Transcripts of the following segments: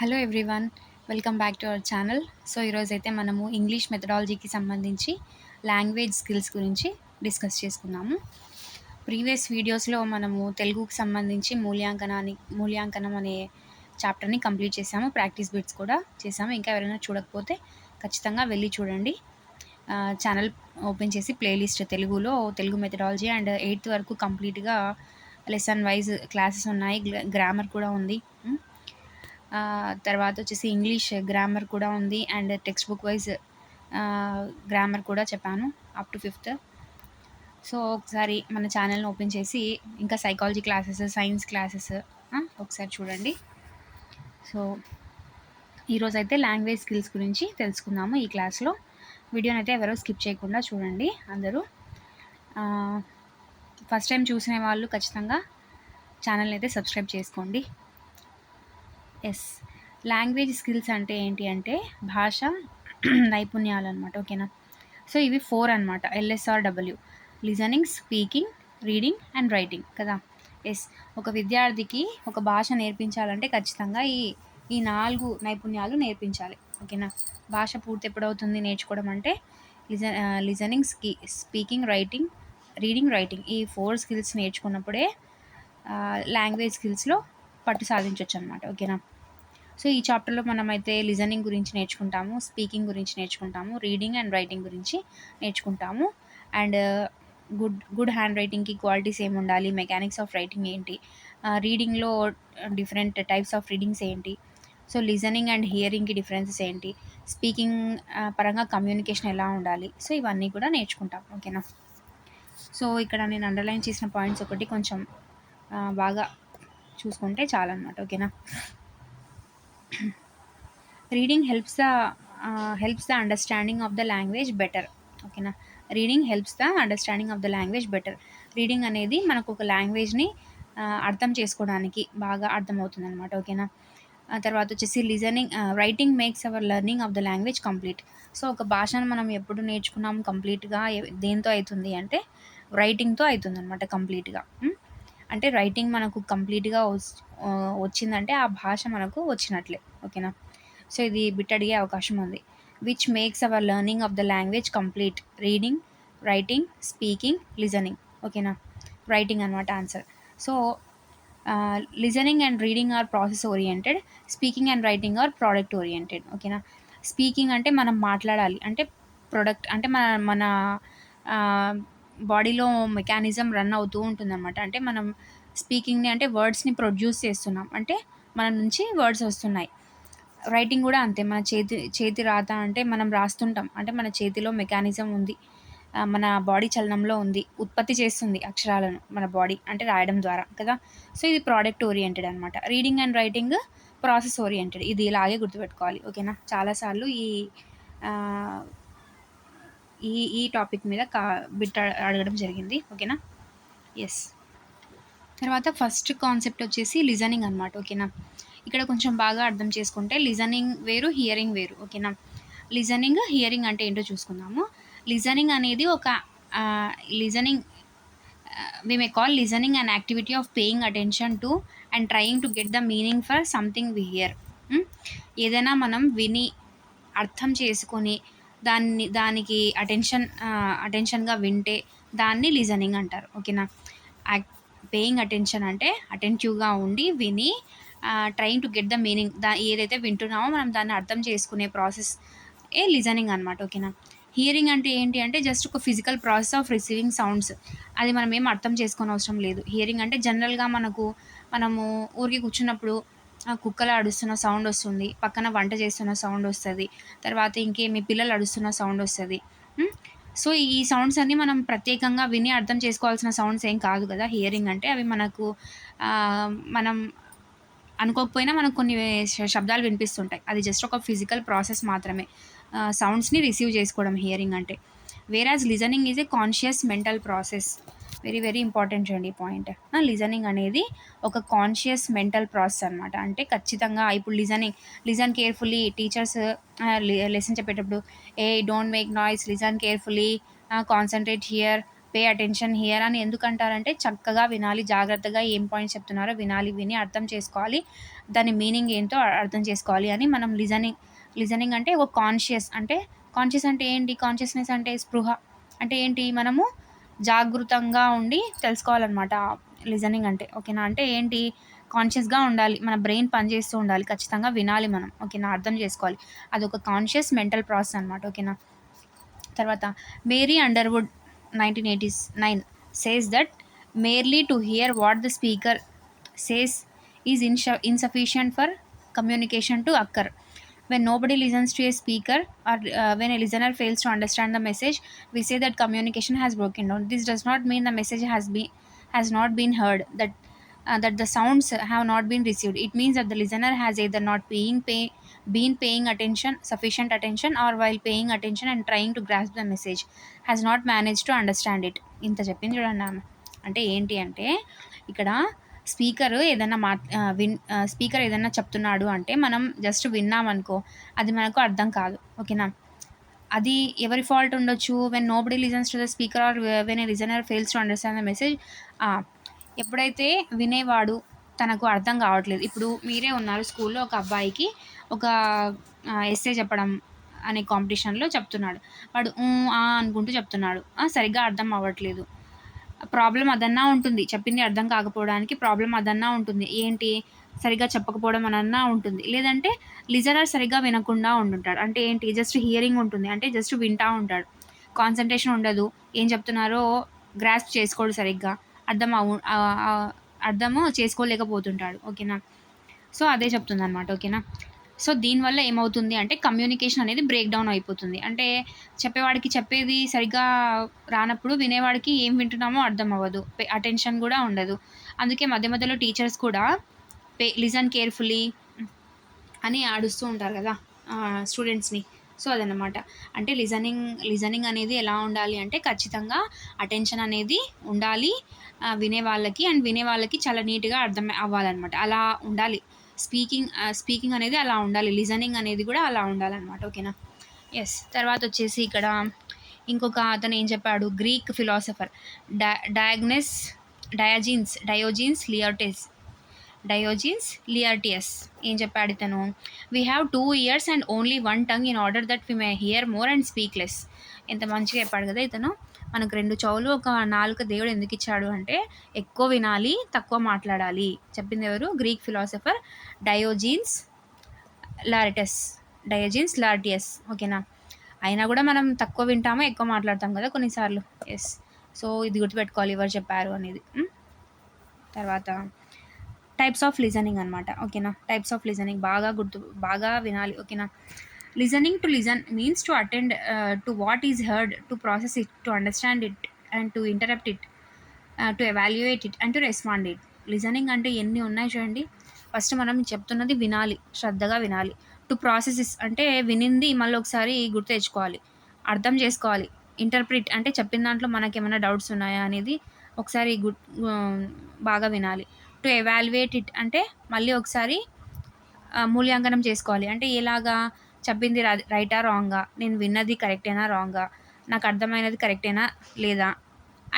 Hello everyone. Welcome back to our channel. So, ఈరోజైతే మనము English మెథడాలజీకి సంబంధించి లాంగ్వేజ్ స్కిల్స్ గురించి డిస్కస్ చేసుకుందాము. ప్రీవియస్ వీడియోస్‌లో మనము తెలుగుకి సంబంధించి మూల్యాంకనం అనే చాప్టర్‌ని కంప్లీట్ చేశాము. ప్రాక్టీస్ బిట్స్ కూడా చేశాము. ఇంకా ఎవరైనా చూడకపోతే ఖచ్చితంగా వెళ్ళి చూడండి. ఛానల్ ఓపెన్ చేసి playlist Telugu methodology and 8th వరకు కంప్లీట్‌గా లెసన్ వైజ్ క్లాసెస్ ఉన్నాయి. గ్రామర్ కూడా ఉంది. తర్వాత వచ్చేసి ఇంగ్లీష్ గ్రామర్ కూడా ఉంది and text book wise grammar కూడా చెప్పాను అప్ టు 5th. సో ఒకసారి మన ఛానల్ని ఓపెన్ చేసి ఇంకా సైకాలజీ క్లాసెస్, సైన్స్ క్లాసెస్ ఒకసారి చూడండి. సో ఈరోజైతే లాంగ్వేజ్ స్కిల్స్ గురించి తెలుసుకుందాము ఈ క్లాస్లో. వీడియోని అయితే ఎవరో స్కిప్ చేయకుండా చూడండి అందరూ. ఫస్ట్ టైం చూసిన వాళ్ళు ఖచ్చితంగా ఛానల్ని అయితే సబ్స్క్రైబ్ చేసుకోండి. ఎస్, లాంగ్వేజ్ స్కిల్స్ అంటే ఏంటి అంటే భాష నైపుణ్యాలు అనమాట. ఓకేనా. సో ఇవి 4 అనమాట. LSRW: listening, speaking, reading and writing కదా. ఎస్, ఒక విద్యార్థికి ఒక భాష నేర్పించాలంటే ఖచ్చితంగా ఈ 4 నైపుణ్యాలు నేర్పించాలి. ఓకేనా. భాష పూర్తి ఎప్పుడవుతుంది నేర్చుకోవడం అంటే లిజనింగ్, స్పీకింగ్, రీడింగ్, రైటింగ్ ఈ 4 స్కిల్స్ నేర్చుకున్నప్పుడే లాంగ్వేజ్ స్కిల్స్లో పట్టు సాధించవచ్చు అనమాట. ఓకేనా. సో ఈ చాప్టర్లో మనమైతే లిజనింగ్ గురించి నేర్చుకుంటాము, స్పీకింగ్ గురించి నేర్చుకుంటాము, రీడింగ్ అండ్ రైటింగ్ గురించి నేర్చుకుంటాము. అండ్ గుడ్ హ్యాండ్ రైటింగ్కి క్వాలిటీస్ ఏమి ఉండాలి, మెకానిక్స్ ఆఫ్ రైటింగ్ ఏంటి, రీడింగ్లో డిఫరెంట్ టైప్స్ ఆఫ్ రీడింగ్స్ ఏంటి, సో లిజనింగ్ అండ్ హియరింగ్కి డిఫరెన్సెస్ ఏంటి, స్పీకింగ్ పరంగా కమ్యూనికేషన్ ఎలా ఉండాలి, సో ఇవన్నీ కూడా నేర్చుకుంటాం. ఓకేనా. సో ఇక్కడ నేను అండర్లైన్ చేసిన పాయింట్స్ ఒకటి కొంచెం బాగా చూసుకుంటే చాలన్నమాట. ఓకేనా. Reading helps the understanding of the language better. ఓకేనా. Reading helps the understanding of the language better. రీడింగ్ అనేది మనకు ఒక లాంగ్వేజ్ని అర్థం చేసుకోవడానికి బాగా అర్థమవుతుంది అనమాట. ఓకేనా. తర్వాత వచ్చేసి writing makes our learning of the language complete. So ఒక భాషను మనం ఎప్పుడు నేర్చుకున్నాం కంప్లీట్గా దేంతో అవుతుంది అంటే రైటింగ్తో అవుతుంది అనమాట కంప్లీట్గా. అంటే రైటింగ్ మనకు కంప్లీట్గా వచ్చిందంటే ఆ భాష మనకు వచ్చినట్లే. ఓకేనా. సో ఇది బిట్ అడిగే అవకాశం ఉంది. Which makes our learning of the language complete? Reading, writing, speaking, listening. ఓకేనా. రైటింగ్ అనమాట answer. So listening and reading are process oriented, speaking and writing are product oriented. ఓకేనా. స్పీకింగ్ అంటే మనం మాట్లాడాలి, అంటే ప్రొడక్ట్ అంటే మన బాడీలో మెకానిజం రన్ అవుతూ ఉంటుందన్నమాట. అంటే మనం స్పీకింగ్ని అంటే వర్డ్స్ని ప్రొడ్యూస్ చేస్తున్నాం, అంటే మన నుంచి వర్డ్స్ వస్తున్నాయి. రైటింగ్ కూడా అంతే. మన చేతి రాత అంటే మనం రాస్తుంటాం, అంటే మన చేతిలో మెకానిజం ఉంది, మన బాడీ చలనంలో ఉంది, ఉత్పత్తి చేస్తుంది అక్షరాలను మన బాడీ, అంటే రాయడం ద్వారా కదా. సో ఇది ప్రోడక్ట్ ఓరియంటెడ్ అనమాట. Reading and writing process oriented. ఇది ఇలాగే గుర్తుపెట్టుకోవాలి. ఓకేనా. చాలాసార్లు ఈ టాపిక్ మీద బిట్ అడగడం జరిగింది. ఓకేనా. ఎస్. తర్వాత ఫస్ట్ కాన్సెప్ట్ వచ్చేసి లిజనింగ్ అనమాట. ఓకేనా. ఇక్కడ కొంచెం బాగా అర్థం చేసుకుంటే లిజనింగ్ వేరు, హియరింగ్ వేరు. ఓకేనా. లిజనింగ్, హియరింగ్ అంటే ఏంటో చూసుకుందాము. లిజనింగ్ అనేది listening we may call listening an activity of paying attention to and trying to get the meaning for something we hear. ఏదైనా మనం విని అర్థం చేసుకొని దానికి అటెన్షన్గా వింటే దాన్ని లిజనింగ్ అంటారు. ఓకేనా. పేయింగ్ అటెన్షన్ అంటే అటెంటివ్గా ఉండి విని trying to get the meaning, ఏదైతే వింటున్నామో మనం దాన్ని అర్థం చేసుకునే ప్రాసెస్ లిజనింగ్ అనమాట. ఓకేనా. హియరింగ్ అంటే ఏంటి అంటే జస్ట్ ఒక physical process of receiving sounds. అది మనం ఏం అర్థం చేసుకోని అవసరం లేదు. హియరింగ్ అంటే జనరల్గా మనము ఊరికి కూర్చున్నప్పుడు కుక్కలు అడుస్తున్న సౌండ్ వస్తుంది, పక్కన వంట చేస్తున్న సౌండ్ వస్తుంది, తర్వాత ఇంకేమి పిల్లలు అడుస్తున్న సౌండ్ వస్తుంది. సో ఈ సౌండ్స్ అన్నీ మనం ప్రత్యేకంగా విని అర్థం చేసుకోవాల్సిన సౌండ్స్ ఏం కాదు కదా హియరింగ్ అంటే. అవి మనం అనుకోకపోయినా మనకు కొన్ని శబ్దాలు వినిపిస్తుంటాయి. అది జస్ట్ ఒక ఫిజికల్ ప్రాసెస్ మాత్రమే, సౌండ్స్ని రిసీవ్ చేసుకోవడం హియరింగ్ అంటే. Whereas listening is a conscious mental process. Very very important చూడండి ఈ పాయింట్. లిజనింగ్ అనేది ఒక కాన్షియస్ మెంటల్ ప్రాసెస్ అనమాట. అంటే ఖచ్చితంగా ఇప్పుడు లిజన్ కేర్ఫుల్లీ, టీచర్స్ లెసన్ చెప్పేటప్పుడు don't make noise, listen carefully, concentrate here, pay attention here అని ఎందుకంటారంటే చక్కగా వినాలి, జాగ్రత్తగా ఏం పాయింట్స్ చెప్తున్నారో వినాలి, విని అర్థం చేసుకోవాలి, దాని మీనింగ్ ఏంటో అర్థం చేసుకోవాలి అని మనం లిజనింగ్ అంటే ఒక కాన్షియస్ అంటే ఏంటి, కాన్షియస్నెస్ అంటే స్పృహ అంటే ఏంటి, మనము జాగృతంగా ఉండి తెలుసుకోవాలన్నమాట లిజనింగ్ అంటే. ఓకేనా, అంటే ఏంటి, కాన్షియస్గా ఉండాలి, మన బ్రెయిన్ పనిచేస్తూ ఉండాలి, ఖచ్చితంగా వినాలి మనం. ఓకేనా, అర్థం చేసుకోవాలి, అదొక కాన్షియస్ మెంటల్ ప్రాసెస్ అనమాట. ఓకేనా. తర్వాత Mary Underwood 1989 says that merely to hear what the speaker says is insufficient for communication to occur. When nobody listens to a speaker, or when a listener fails to understand the message, we say that communication has broken down. This does not mean the message has not been heard, that the sounds have not been received. It means that the listener has either not been paying attention, sufficient attention, or while paying attention and trying to grasp the message, has not managed to understand it. ఇంత చెప్పింది చూడండి ఆమె. అంటే ఏంటి అంటే ఇక్కడ speaker ఏదైనా చెప్తున్నాడు అంటే మనం జస్ట్ విన్నామనుకో, అది మనకు అర్థం కాదు. ఓకేనా, అది ఎవరి ఫాల్ట్ ఉండొచ్చు, when nobody listens to the speaker or when a listener fails to understand the message. ఎప్పుడైతే వినేవాడు తనకు అర్థం కావట్లేదు, ఇప్పుడు మీరే ఉన్నారు స్కూల్లో, ఒక అబ్బాయికి ఒక ఎస్సే చెప్పడం అనే కాంపిటీషన్లో చెప్తున్నాడు, వాడు అనుకుంటూ చెప్తున్నాడు, సరిగ్గా అర్థం అవ్వట్లేదు. ప్రాబ్లం అదన్నా ఉంటుంది, చెప్పింది అర్థం కాకపోవడానికి ప్రాబ్లం అదన్నా ఉంటుంది, ఏంటి, సరిగ్గా చెప్పకపోవడం అనన్నా ఉంటుంది, లేదంటే లిజనర్ సరిగ్గా వినకుండా ఉంటుంటాడు. అంటే ఏంటి, జస్ట్ హియరింగ్ ఉంటుంది, అంటే జస్ట్ వింటూ ఉంటాడు, కాన్సన్ట్రేషన్ ఉండదు, ఏం చెప్తున్నారో గ్రాస్ప్ చేసుకోడు, సరిగ్గా అర్థము చేసుకోలేకపోతుంటాడు. ఓకేనా, సో అదే చెప్తుంది అనమాట. ఓకేనా, సో దీనివల్ల ఏమవుతుంది అంటే కమ్యూనికేషన్ అనేది బ్రేక్ డౌన్ అయిపోతుంది. అంటే చెప్పేవాడికి చెప్పేది సరిగ్గా రానప్పుడు వినేవాడికి ఏం వింటున్నామో అర్థం అవ్వదు, అటెన్షన్ కూడా ఉండదు. అందుకే మధ్య మధ్యలో టీచర్స్ కూడా లిజన్ కేర్ఫుల్లీ అని ఆడుస్తూ ఉంటారు కదా స్టూడెంట్స్ని. సో అదనమాట. అంటే లిజనింగ్ అనేది ఎలా ఉండాలి అంటే ఖచ్చితంగా అటెన్షన్ అనేది ఉండాలి వినే వాళ్ళకి చాలా నీట్గా అర్థం అవ్వాలన్నమాట. అలా ఉండాలి స్పీకింగ్ అనేది, అలా ఉండాలి లిజనింగ్ అనేది కూడా అలా ఉండాలన్నమాట. ఓకేనా, ఎస్. తర్వాత వచ్చేసి ఇక్కడ ఇంకొక అతను ఏం చెప్పాడు, గ్రీక్ ఫిలాసఫర్ డయోజీన్స్ లియర్టియస్ ఏం చెప్పాడు ఇతను, we have 2 ears and only 1 tongue in order that we may here more and speak less. ఎంత మంచిగా చెప్పాడు కదా ఇతను. మనకు 2 చెవులు, ఒక నాలుక దేవుడు ఎందుకు ఇచ్చాడు అంటే ఎక్కువ వినాలి, తక్కువ మాట్లాడాలి. చెప్పింది ఎవరు, గ్రీక్ ఫిలాసఫర్ డయోజీన్స్ లార్టియస్. ఓకేనా, అయినా కూడా మనం తక్కువ వింటామో ఎక్కువ మాట్లాడతాం కదా కొన్నిసార్లు. ఎస్, సో ఇది గుర్తుపెట్టుకోవాలి ఎవరు చెప్పారు అనేది. తర్వాత టైప్స్ ఆఫ్ లిజనింగ్ అనమాట. ఓకేనా, టైప్స్ ఆఫ్ లిజనింగ్ బాగా వినాలి. ఓకేనా, listening to listen means to attend to what is heard, to process it, to understand it and to interrupt it, to evaluate it and to respond it. Listening అంటే ఎన్ని ఉన్నాయి చూడండి. First మనం చెప్తున్నది వినాలి, శ్రద్ధగా వినాలి. టు ప్రాసెస్ అంటే వినింది మళ్ళీ ఒకసారి గుర్తు తెచ్చుకోవాలి, అర్థం చేసుకోవాలి. ఇంటర్ప్రిట్ అంటే చెప్పిన దాంట్లో మనకేమైనా డౌట్స్ ఉన్నాయా అనేది ఒకసారి బాగా వినాలి. టు ఎవాల్యుయేట్ ఇట్ అంటే మళ్ళీ ఒకసారి మూల్యాంకనం చేసుకోవాలి. అంటే ఎలాగా, చెప్పింది రైటా రాంగా, నేను విన్నది కరెక్టేనా రాంగా, నాకు అర్థమైనది కరెక్టేనా లేదా.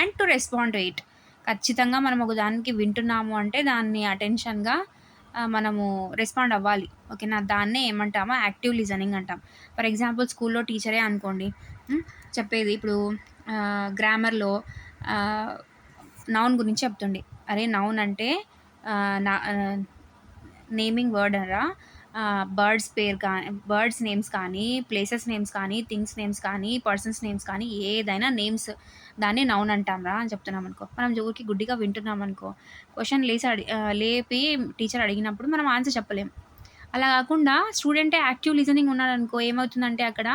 And to respond to it, ఖచ్చితంగా మనం ఒక దానికి వింటున్నాము అంటే దాన్ని అటెన్షన్గా మనము రెస్పాండ్ అవ్వాలి. ఓకేనా, దాన్నే ఏమంటామో యాక్టివ్ లిజనింగ్ అంటాం. ఫర్ ఎగ్జాంపుల్ స్కూల్లో టీచరే అనుకోండి చెప్పేది, ఇప్పుడు గ్రామర్లో నౌన్ గురించి చెప్తుండే, అరే నౌన్ అంటే నేమింగ్ వర్డ్ అనరా, బర్డ్స్ నేమ్స్ కానీ, ప్లేసెస్ నేమ్స్ కానీ, థింగ్స్ నేమ్స్ కానీ, పర్సన్స్ నేమ్స్ కానీ, ఏదైనా నేమ్స్ దాన్ని నౌన్ అంటాంరా అని చెప్తున్నాం అనుకో, మనం ఊరికి గుడ్డిగా వింటున్నాం అనుకో, క్వశ్చన్ లేపి టీచర్ అడిగినప్పుడు మనం ఆన్సర్ చెప్పలేం. అలా కాకుండా స్టూడెంటే యాక్టివ్ లిజనింగ్ ఉన్నాడు అనుకో, ఏమవుతుందంటే అక్కడ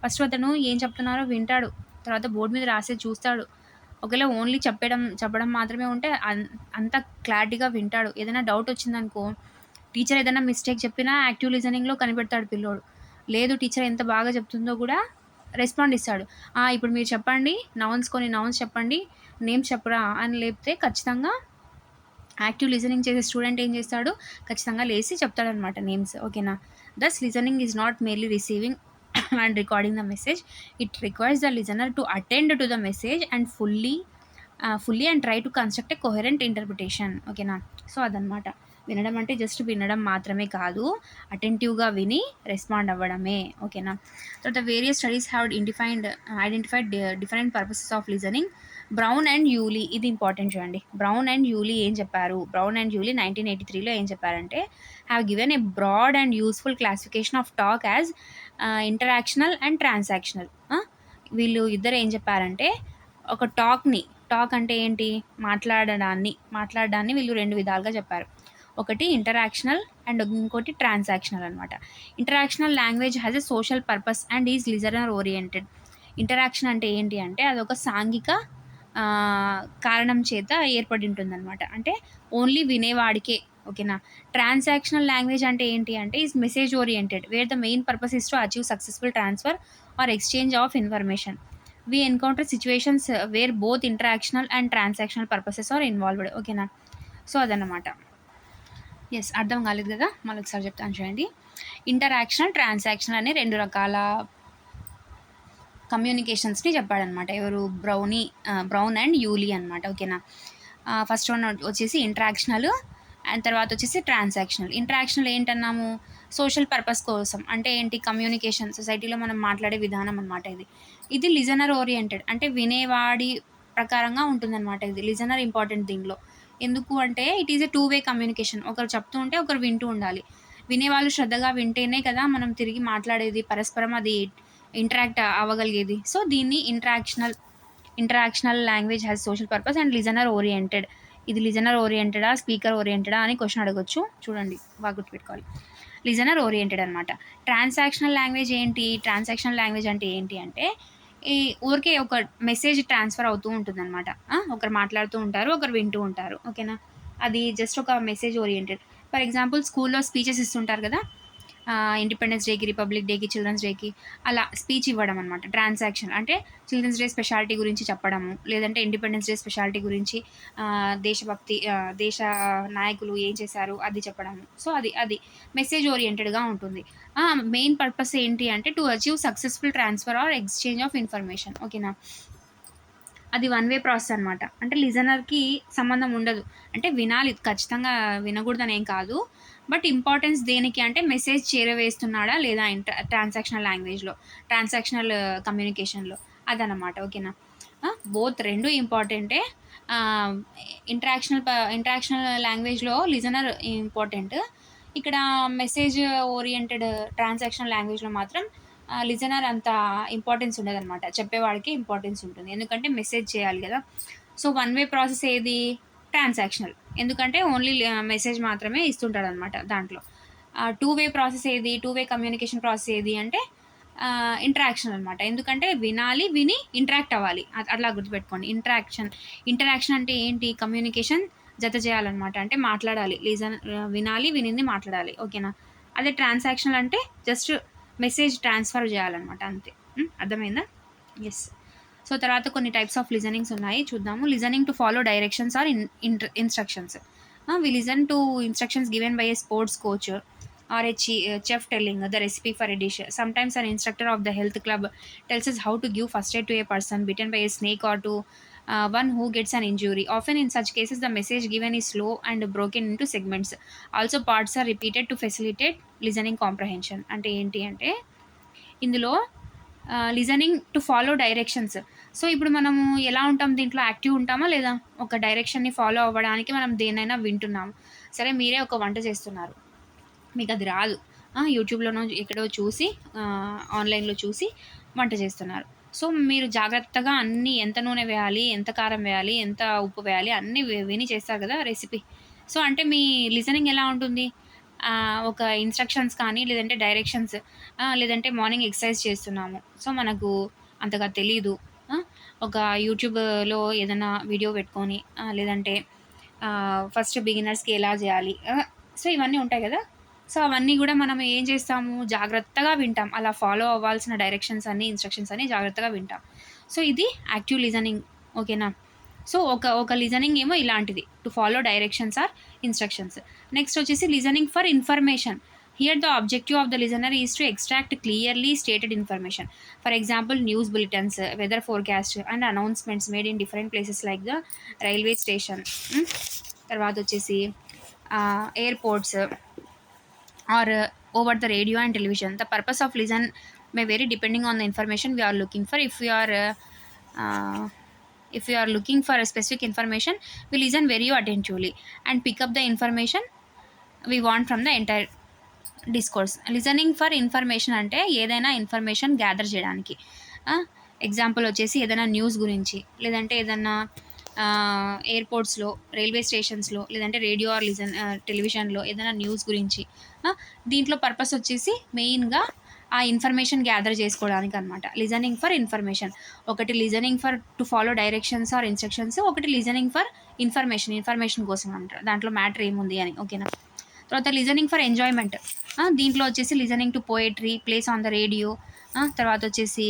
ఫస్ట్ అతను ఏం చెప్తున్నారో వింటాడు, తర్వాత బోర్డు మీద రాసేది చూస్తాడు. ఒకవేళ ఓన్లీ చెప్పడం మాత్రమే ఉంటే అంత క్లారిటీగా వింటాడు. ఏదైనా డౌట్ వచ్చిందనుకో, టీచర్ ఏదైనా మిస్టేక్ చెప్పినా యాక్టివ్ లిజనింగ్లో కనిపెడతాడు పిల్లోడు. లేదు టీచర్ ఎంత బాగా చెప్తుందో కూడా రెస్పాండ్ ఇస్తాడు. ఇప్పుడు మీరు చెప్పండి, కొన్ని నౌన్స్ చెప్పండి, నేమ్స్ చెప్పరా అని లేపితే ఖచ్చితంగా యాక్టివ్ లిజనింగ్ చేసే స్టూడెంట్ ఏం చేస్తాడు, ఖచ్చితంగా లేచి చెప్తాడనమాట నేమ్స్. ఓకేనా, thus listening is not merely receiving and recording the message. It requires the listener to attend to the message and fully and try to construct a coherent interpretation. ఓకేనా? So అదనమాట. వినడం అంటే జస్ట్ వినడం మాత్రమే కాదు, అటెంటివ్గా విని respond అవ్వడమే. ఓకేనా? తర్వాత various studies have identified different purposes of listening. Brown and Yule, ఇది ఇంపార్టెంట్ చూడండి. బ్రౌన్ అండ్ యూలీ ఏం చెప్పారు? బ్రౌన్ అండ్ యూలీ 1983లో ఏం చెప్పారంటే, have given a broad and useful classification of talk as interactional and transactional. వీళ్ళు ఇద్దరు ఏం చెప్పారంటే, ఒక టాక్ అంటే ఏంటి? మాట్లాడడాన్ని వీళ్ళు 2 విధాలుగా చెప్పారు. ఒకటి ఇంటరాక్షనల్ అండ్ ఇంకోటి ట్రాన్సాక్షనల్ అనమాట. Interactional language has a social purpose and is listener oriented. Interaction అంటే ఏంటి అంటే, అదొక సాంఘిక కారణం చేత ఏర్పడి ఉంటుందన్నమాట. అంటే ఓన్లీ వినేవాడికే. ఓకేనా? ట్రాన్సాక్షనల్ లాంగ్వేజ్ అంటే ఏంటి అంటే, is message oriented wear the main purpose is to achieve successful transfer or exchange of information. We encounter situations where both interactional and transactional purposes are involved. ఓకేనా? సో అదన్నమాట. Yes, అర్థం కాలేదు కదా, మళ్ళీ ఒకసారి చెప్తాను చూడండి. ఇంటరాక్షనల్, ట్రాన్సాక్షనల్ అనే 2 రకాల కమ్యూనికేషన్స్ని చెప్పాడనమాట. ఎవరు? బ్రౌన్ అండ్ యూలీ అనమాట. ఓకేనా? ఫస్ట్ వన్ వచ్చేసి ఇంటరాక్షనల్, అండ్ తర్వాత వచ్చేసి ట్రాన్సాక్షనల్. ఇంటరాక్షనల్ ఏంటన్నాము? సోషల్ పర్పస్ కోసం. అంటే ఏంటి? కమ్యూనికేషన్, సొసైటీలో మనం మాట్లాడే విధానం అనమాట ఇది లిజనర్ ఓరియంటెడ్, అంటే వినేవాడి ప్రకారంగా ఉంటుందన్నమాట. ఇది లిజనర్ ఇంపార్టెంట్ దీనిలో. ఎందుకు అంటే, ఇట్ ఈజ్ ఎ 2-వే కమ్యూనికేషన్. ఒకరు చెప్తూ ఉంటే ఒకరు వింటూ ఉండాలి. వినేవాళ్ళు శ్రద్ధగా వింటేనే కదా మనం తిరిగి మాట్లాడేది, పరస్పరం అది ఇంటరాక్ట్ అవ్వగలిగేది. సో దీన్ని interactional language has social purpose and listener oriented. ఇది లిజనర్ ఓరియంటెడా, స్పీకర్ ఓరియంటెడా అని క్వశ్చన్ అడగొచ్చు. చూడండి, బాగా గుర్తుపెట్టుకోవాలి. లిజనర్ ఓరియంటెడ్ అనమాట. ట్రాన్సాక్షనల్ లాంగ్వేజ్ ఏంటి? ట్రాన్సాక్షనల్ లాంగ్వేజ్ అంటే ఏంటి అంటే, ఈ ఊరికే ఒక మెసేజ్ ట్రాన్స్ఫర్ అవుతూ ఉంటుందన్నమాట. ఒకరు మాట్లాడుతూ ఉంటారు, ఒకరు వింటూ ఉంటారు. ఓకేనా? అది జస్ట్ ఒక మెసేజ్ ఓరియంటెడ్. ఫర్ ఎగ్జాంపుల్, స్కూల్లో స్పీచెస్ ఇస్తుంటారు కదా, ఇండిపెండెన్స్ డేకి, రిపబ్లిక్ డేకి, చిల్డ్రన్స్ డేకి, అలా స్పీచ్ ఇవ్వడం అనమాట. ట్రాన్సాక్షన్ అంటే చిల్డ్రన్స్ డే స్పెషాలిటీ గురించి చెప్పడము, లేదంటే ఇండిపెండెన్స్ డే స్పెషాలిటీ గురించి, దేశభక్తి, దేశ నాయకులు ఏం చేశారు అది చెప్పడము. సో అది మెసేజ్ ఓరియంటెడ్గా ఉంటుంది. మెయిన్ పర్పస్ ఏంటి అంటే, to achieve successful transfer or exchange of information. ఓకేనా? అది 1-వే ప్రాసెస్ అనమాట. అంటే లిజనర్కి సంబంధం ఉండదు. అంటే వినాలి, ఖచ్చితంగా వినకూడదని ఏం కాదు. బట్ ఇంపార్టెన్స్ దేనికి అంటే, మెసేజ్ చేరవేస్తున్నాడా లేదా ట్రాన్సాక్షనల్ లాంగ్వేజ్లో, ట్రాన్సాక్షనల్ కమ్యూనికేషన్లో, అదనమాట. ఓకేనా? బోత్ 2 ఇంపార్టెంటే. ఇంటరాక్షనల్ లాంగ్వేజ్లో లిజనర్ ఇంపార్టెంట్. ఇక్కడ మెసేజ్ ఓరియంటెడ్ ట్రాన్సాక్షనల్ లాంగ్వేజ్లో మాత్రం లిజనర్ అంత ఇంపార్టెన్స్ ఉండదన్నమాట. చెప్పేవాడికి ఇంపార్టెన్స్ ఉంటుంది, ఎందుకంటే మెసేజ్ చేయాలి కదా. సో 1-వే ప్రాసెస్ ఏది? ట్రాన్సాక్షనల్. ఎందుకంటే ఓన్లీ మెసేజ్ మాత్రమే ఇస్తుంటాడనమాట దాంట్లో. 2-వే ప్రాసెస్ ఏది? 2-వే కమ్యూనికేషన్ ప్రాసెస్ ఏది అంటే, ఇంటరాక్షన్ అనమాట. ఎందుకంటే వినాలి, విని ఇంటరాక్ట్ అవ్వాలి. అట్లా గుర్తుపెట్టుకోండి. ఇంటరాక్షన్ అంటే ఏంటి? కమ్యూనికేషన్ జత చేయాలన్నమాట. అంటే మాట్లాడాలి, వినాలి, వినింది మాట్లాడాలి. ఓకేనా? అదే ట్రాన్సాక్షనల్ అంటే జస్ట్ మెసేజ్ ట్రాన్స్ఫర్ చేయాలన్నమాట, అంతే. అర్థమైందా? ఎస్. సో తర్వాత కొన్ని టైప్స్ ఆఫ్ లిజనింగ్స్ ఉన్నాయి, చూద్దాము. Listening to follow directions or instructions. We listen to instructions given by a sports coach or a chef telling the recipe for a dish. Sometimes an instructor of the health club tells us how to give first aid to a person bitten by a snake or to one who gets an injury. Often in such cases, the message given is slow and broken into segments. Also, parts are repeated to facilitate listening comprehension. అంటే ఏంటి అంటే, ఇందులో listening to follow directions. So ఇప్పుడు మనము ఎలా ఉంటాం దీంట్లో? Active ఉంటామా లేదా? ఒక డైరెక్షన్ని ఫాలో అవ్వడానికి మనం దేనైనా వింటున్నాము. సరే, మీరే ఒక వంట చేస్తున్నారు, మీకు అది రాదు, యూట్యూబ్లోనో ఎక్కడో చూసి, ఆన్లైన్లో చూసి వంట చేస్తున్నారు. సో మీరు జాగ్రత్తగా అన్నీ, ఎంత నూనె వేయాలి, ఎంత కారం వేయాలి, ఎంత ఉప్పు వేయాలి, అన్నీ విని చేస్తారు కదా రెసిపీ. సో అంటే మీ లిజనింగ్ ఎలా ఉంటుంది? ఒక ఇన్స్ట్రక్షన్స్ కానీ, లేదంటే డైరెక్షన్స్, లేదంటే మార్నింగ్ ఎక్సర్సైజ్ చేస్తున్నాము, సో మనకు అంతగా తెలీదు. ఒక యూట్యూబ్లో ఏదైనా వీడియో పెట్టుకొని, లేదంటే ఫస్ట్ బిగినర్స్కి ఎలా చేయాలి, సో ఇవన్నీ ఉంటాయి కదా. సో అవన్నీ కూడా మనం ఏం చేస్తాము? జాగ్రత్తగా వింటాం. అలా ఫాలో అవ్వాల్సిన డైరెక్షన్స్ అన్నీ, ఇన్స్ట్రక్షన్స్ అన్నీ జాగ్రత్తగా వింటాం. సో ఇది యాక్టివ్ లిజనింగ్. ఓకేనా? సో ఒక లిజనింగ్ ఏమో ఇలాంటిది, to follow directions or instructions. Next వచ్చేసి listening for information. Here the objective of the listener is to extract clearly stated information. For example, news bulletins, weather forecast and announcements made in different places like the railway station. తర్వాత వచ్చేసి airports or over the radio and television. The purpose of listen may vary depending on the information we are looking for. Uh, if we are looking for a specific information, we listen very attentively and pick up the information we want from the entire discourse. Listening for information అంటే ఏదైనా information gather చేయడానికి. Example వచ్చేసి ఏదైనా news గురించి, లేదంటే ఏదన్నా ఎయిర్పోర్ట్స్లో, railway స్టేషన్స్లో, లేదంటే radio are టెలివిజన్లో ఏదైనా న్యూస్ గురించి. దీంట్లో పర్పస్ వచ్చేసి మెయిన్గా ఆ ఇన్ఫర్మేషన్ గ్యాదర్ చేసుకోవడానికి అనమాట. Listening for information. ఒకటి listening for to follow directions or instructions, ఒకటి లిజనింగ్ ఫర్ ఇన్ఫర్మేషన్ కోసం అంటారు. దాంట్లో మ్యాటర్ ఏముంది అని. ఓకేనా. తర్వాత లిజనింగ్ ఫర్ ఎంజాయ్మెంట్. దీంట్లో వచ్చేసి listening to poetry plays on the radio. తర్వాత వచ్చేసి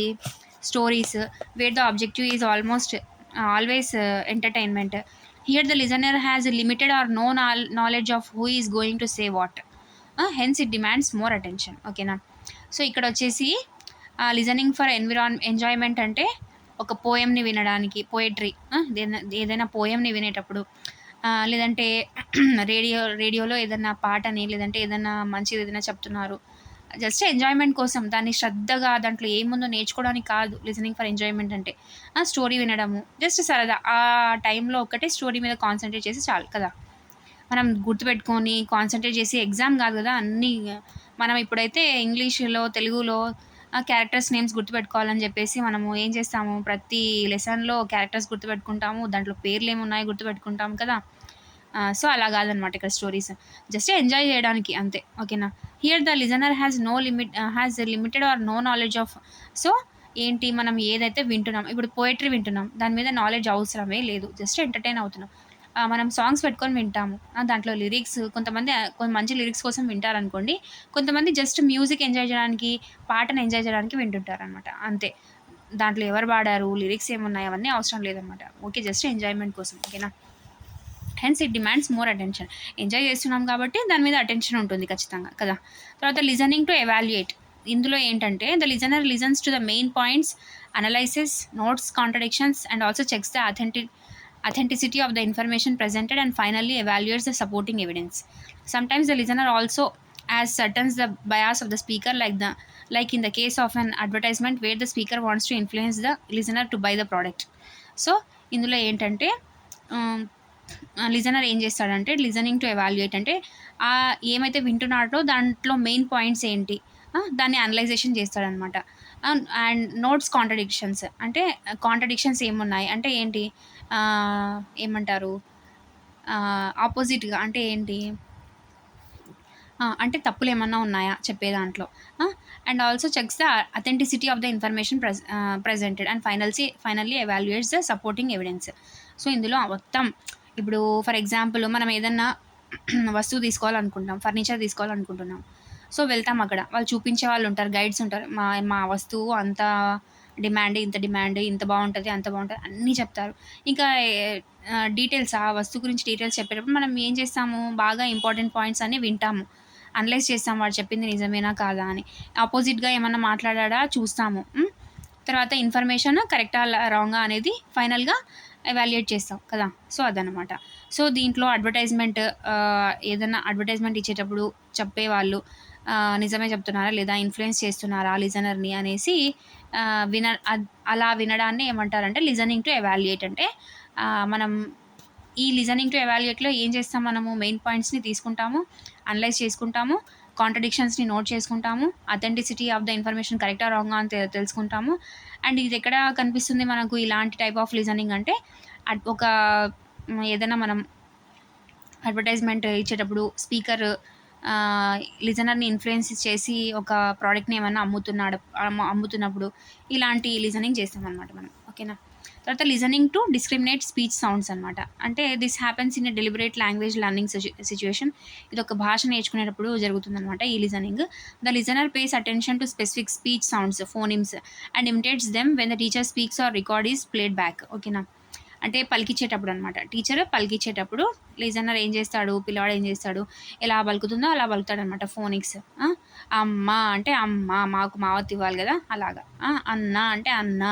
stories where the objective is always entertainment. Here the listener has limited or no knowledge of who is going to say what, hence it demands more attention. ఓకేనా. So ఇక్కడ వచ్చేసి listening for enjoyment అంటే ఒక పోయంని వినడానికి, poetry, ఏదైనా పోయంని వినేటప్పుడు, లేదంటే రేడియోలో ఏదన్నా పాటని, లేదంటే ఏదన్నా మంచిది ఏదైనా చెప్తున్నారు, జస్ట్ ఎంజాయ్మెంట్ కోసం, దాన్ని శ్రద్ధగా దాంట్లో ఏముందో నేర్చుకోవడానికి కాదు లిజనింగ్ ఫర్ ఎంజాయ్మెంట్ అంటే. స్టోరీ వినడము జస్ట్ సరదా, ఆ టైంలో ఒక్కటే స్టోరీ మీద కాన్సన్ట్రేట్ చేసి చాలు కదా. మనం గుర్తుపెట్టుకొని కాన్సన్ట్రేట్ చేసి ఎగ్జామ్ కాదు కదా అన్నీ. మనం ఇప్పుడైతే ఇంగ్లీష్లో, తెలుగులో క్యారెక్టర్స్ నేమ్స్ గుర్తుపెట్టుకోవాలని చెప్పేసి మనము ఏం చేస్తాము, ప్రతి లెసన్లో క్యారెక్టర్స్ గుర్తుపెట్టుకుంటాము, దాంట్లో పేర్లు ఏమున్నాయో గుర్తుపెట్టుకుంటాము కదా. సో అలా కాదనమాట ఇక్కడ స్టోరీస్, జస్ట్ ఎంజాయ్ చేయడానికి అంతే. ఓకేనా. Here the listener has limited or no knowledge of. So ఏంటి, మనం ఏదైతే వింటున్నాం, ఇప్పుడు పోయట్రీ వింటున్నాం, దాని మీద నాలెడ్జ్ అవసరమే లేదు, జస్ట్ ఎంటర్టైన్ అవుతున్నాం. మనం సాంగ్స్ పెట్టుకొని వింటాము, దాంట్లో లిరిక్స్, కొంతమంది మంచి లిరిక్స్ కోసం వింటారనుకోండి, కొంతమంది జస్ట్ మ్యూజిక్ ఎంజాయ్ చేయడానికి, పాటను ఎంజాయ్ చేయడానికి వింటుంటారనమాట అంతే. దాంట్లో ఎవరు పాడారు, లిరిక్స్ ఏమున్నాయి అవన్నీ అవసరం లేదనమాట. ఓకే, జస్ట్ ఎంజాయ్మెంట్ కోసం. ఓకేనా. Hence it demands more attention. Enjoy చేస్తున్నాం కాబట్టి దాని మీద అటెన్షన్ ఉంటుంది ఖచ్చితంగా కదా. తర్వాత లిజనింగ్ టు ఎవాల్యుయేట్. ఇందులో ఏంటంటే the listener listens to the main points, analyses, notes contradictions and also checks the authenticity of the information presented and finally evaluates the supporting evidence. Sometimes the listener also ascertains the bias of the speaker, like in the case of an advertisement where the speaker wants to influence the listener to buy the product. So ఇందులో ఏంటంటే listener ఏం చేస్తాడంటే, listening to evaluate అంటే ఏమైతే వింటున్నాడో దాంట్లో main points ఏంటి, దాన్ని analysation చేస్తాడనమాట. And notes contradictions అంటే కాంట్రడిక్షన్స్ ఏమున్నాయి అంటే ఏంటి, ఏమంటారు, ఆపోజిట్గా అంటే ఏంటి, అంటే తప్పులు ఏమన్నా ఉన్నాయా చెప్పే దాంట్లో. And also checks the authenticity of the information presented and finally evaluates the supporting evidence. So ఇందులో మొత్తం ఇప్పుడు ఫర్ ఎగ్జాంపుల్ మనం ఏదన్నా వస్తువు తీసుకోవాలనుకుంటాం, ఫర్నిచర్ తీసుకోవాలనుకుంటున్నాం. సో వెళ్తాం, అక్కడ వాళ్ళు చూపించే వాళ్ళు ఉంటారు, గైడ్స్ ఉంటారు. మా వస్తువు అంత డిమాండ్, ఇంత బాగుంటుంది, అంత బాగుంటుంది అన్నీ చెప్తారు. ఇంకా డీటెయిల్స్, ఆ వస్తువు గురించి డీటెయిల్స్ చెప్పేటప్పుడు మనం ఏం చేస్తాము, బాగా ఇంపార్టెంట్ పాయింట్స్ అన్నీ వింటాము, అనలైజ్ చేస్తాము, వాడు చెప్పింది నిజమేనా కాదా అని. ఆపోజిట్గా ఏమన్నా మాట్లాడా చూస్తాము. తర్వాత ఇన్ఫర్మేషన్ కరెక్టా రాంగా అనేది ఫైనల్గా ఎవాల్యుయేట్ చేస్తాం కదా. సో అదనమాట. సో దీంట్లో ఏదైనా అడ్వర్టైజ్మెంట్ ఇచ్చేటప్పుడు చెప్పేవాళ్ళు నిజమే చెప్తున్నారా లేదా, ఇన్ఫ్లుయెన్స్ చేస్తున్నారా లిజనర్ని అనేసి అలా వినడాన్ని ఏమంటారంటే లిజనింగ్ టు ఎవాల్యుయేట్. అంటే మనం ఈ లిజనింగ్ టు ఎవాల్యుయేట్లో ఏం చేస్తాం, మనము మెయిన్ పాయింట్స్ని తీసుకుంటాము, అనలైజ్ చేసుకుంటాము, కాంట్రడిక్షన్స్ని నోట్ చేసుకుంటాము, అథెంటిసిటీ ఆఫ్ ద ఇన్ఫర్మేషన్ కరెక్టా రాంగా అని తెలుసుకుంటాము. అండ్ ఇది ఎక్కడ కనిపిస్తుంది మనకు ఇలాంటి టైప్ ఆఫ్ లిజనింగ్ అంటే, ఒక ఏదైనా మనం అడ్వర్టైజ్మెంట్ ఇచ్చేటప్పుడు స్పీకర్ లిజనర్ని ఇన్ఫ్లుయెన్స్ చేసి ఒక ప్రోడక్ట్ని ఏమన్నా అమ్ముతున్నప్పుడు ఇలాంటి లిజనింగ్ చేస్తామన్నమాట మనం. ఓకేనా. తర్వాత listening to discriminate speech sounds అనమాట. అంటే this happens in a deliberate language learning situation. ఇది ఒక భాష నేర్చుకునేటప్పుడు జరుగుతుందన్నమాట ఈ listening. The listener pays attention to specific speech sounds, phonemes and imitates them when the teacher speaks or record is played back. ఓకేనా. అంటే పలికిచ్చేటప్పుడు అనమాట. టీచర్ పలికిచ్చేటప్పుడు లిజనర్ ఏం చేస్తాడు, పిల్లవాడు ఏం చేస్తాడు, ఎలా పలుకుతుందో అలా పలుకుతాడనమాట ఫోనిక్స్. అమ్మ అంటే అమ్మ, మాకు మావత్తు ఇవ్వాలి కదా అలాగా. అన్న అంటే అన్న,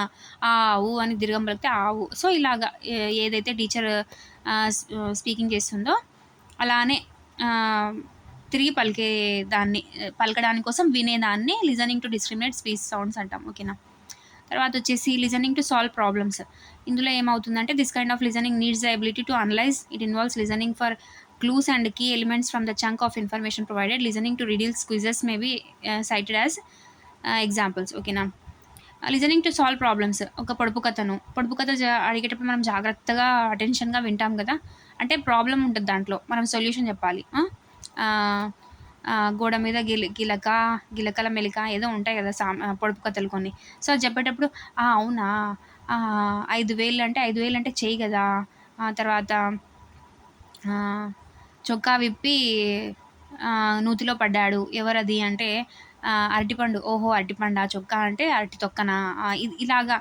ఆవు అని దీర్ఘం పలికితే ఆవు. సో ఇలాగా ఏదైతే టీచర్ స్పీకింగ్ చేస్తుందో అలానే తిరిగి దాన్ని పలకడానికి కోసం వినేదాన్ని listening to discriminate speech sounds అంటాం. ఓకేనా. తర్వాత వచ్చేసి లిజనింగ్ టు సాల్వ్ ప్రాబ్లమ్స్. ఇందులో ఏమవుతుందంటే this kind of listening needs the ability to analyse. It involves listening for clues and key elements from the chunk of information provided. Listening to riddles, quizzes may be cited as examples. ఓకేనా. Listening to solve problems. ఒక పొడుపు కథ అడిగేటప్పుడు మనం జాగ్రత్తగా అటెన్షన్గా వింటాం కదా. అంటే ప్రాబ్లం ఉంటుంది దాంట్లో, మనం సొల్యూషన్ చెప్పాలి. గోడ మీద గిలకల మెలిక ఏదో ఉంటాయి కదా పొడుపు కథలు కొన్ని. సో అది చెప్పేటప్పుడు అవునా, 5,000 అంటే 5,000 అంటే చెయ్యి కదా. తర్వాత చొక్కా విప్పి నూతిలో పడ్డాడు, ఎవరది అంటే అరటిపండు. ఓహో అరటిపండా, చొక్కా అంటే అరటి తొక్కనా. ఇలాగా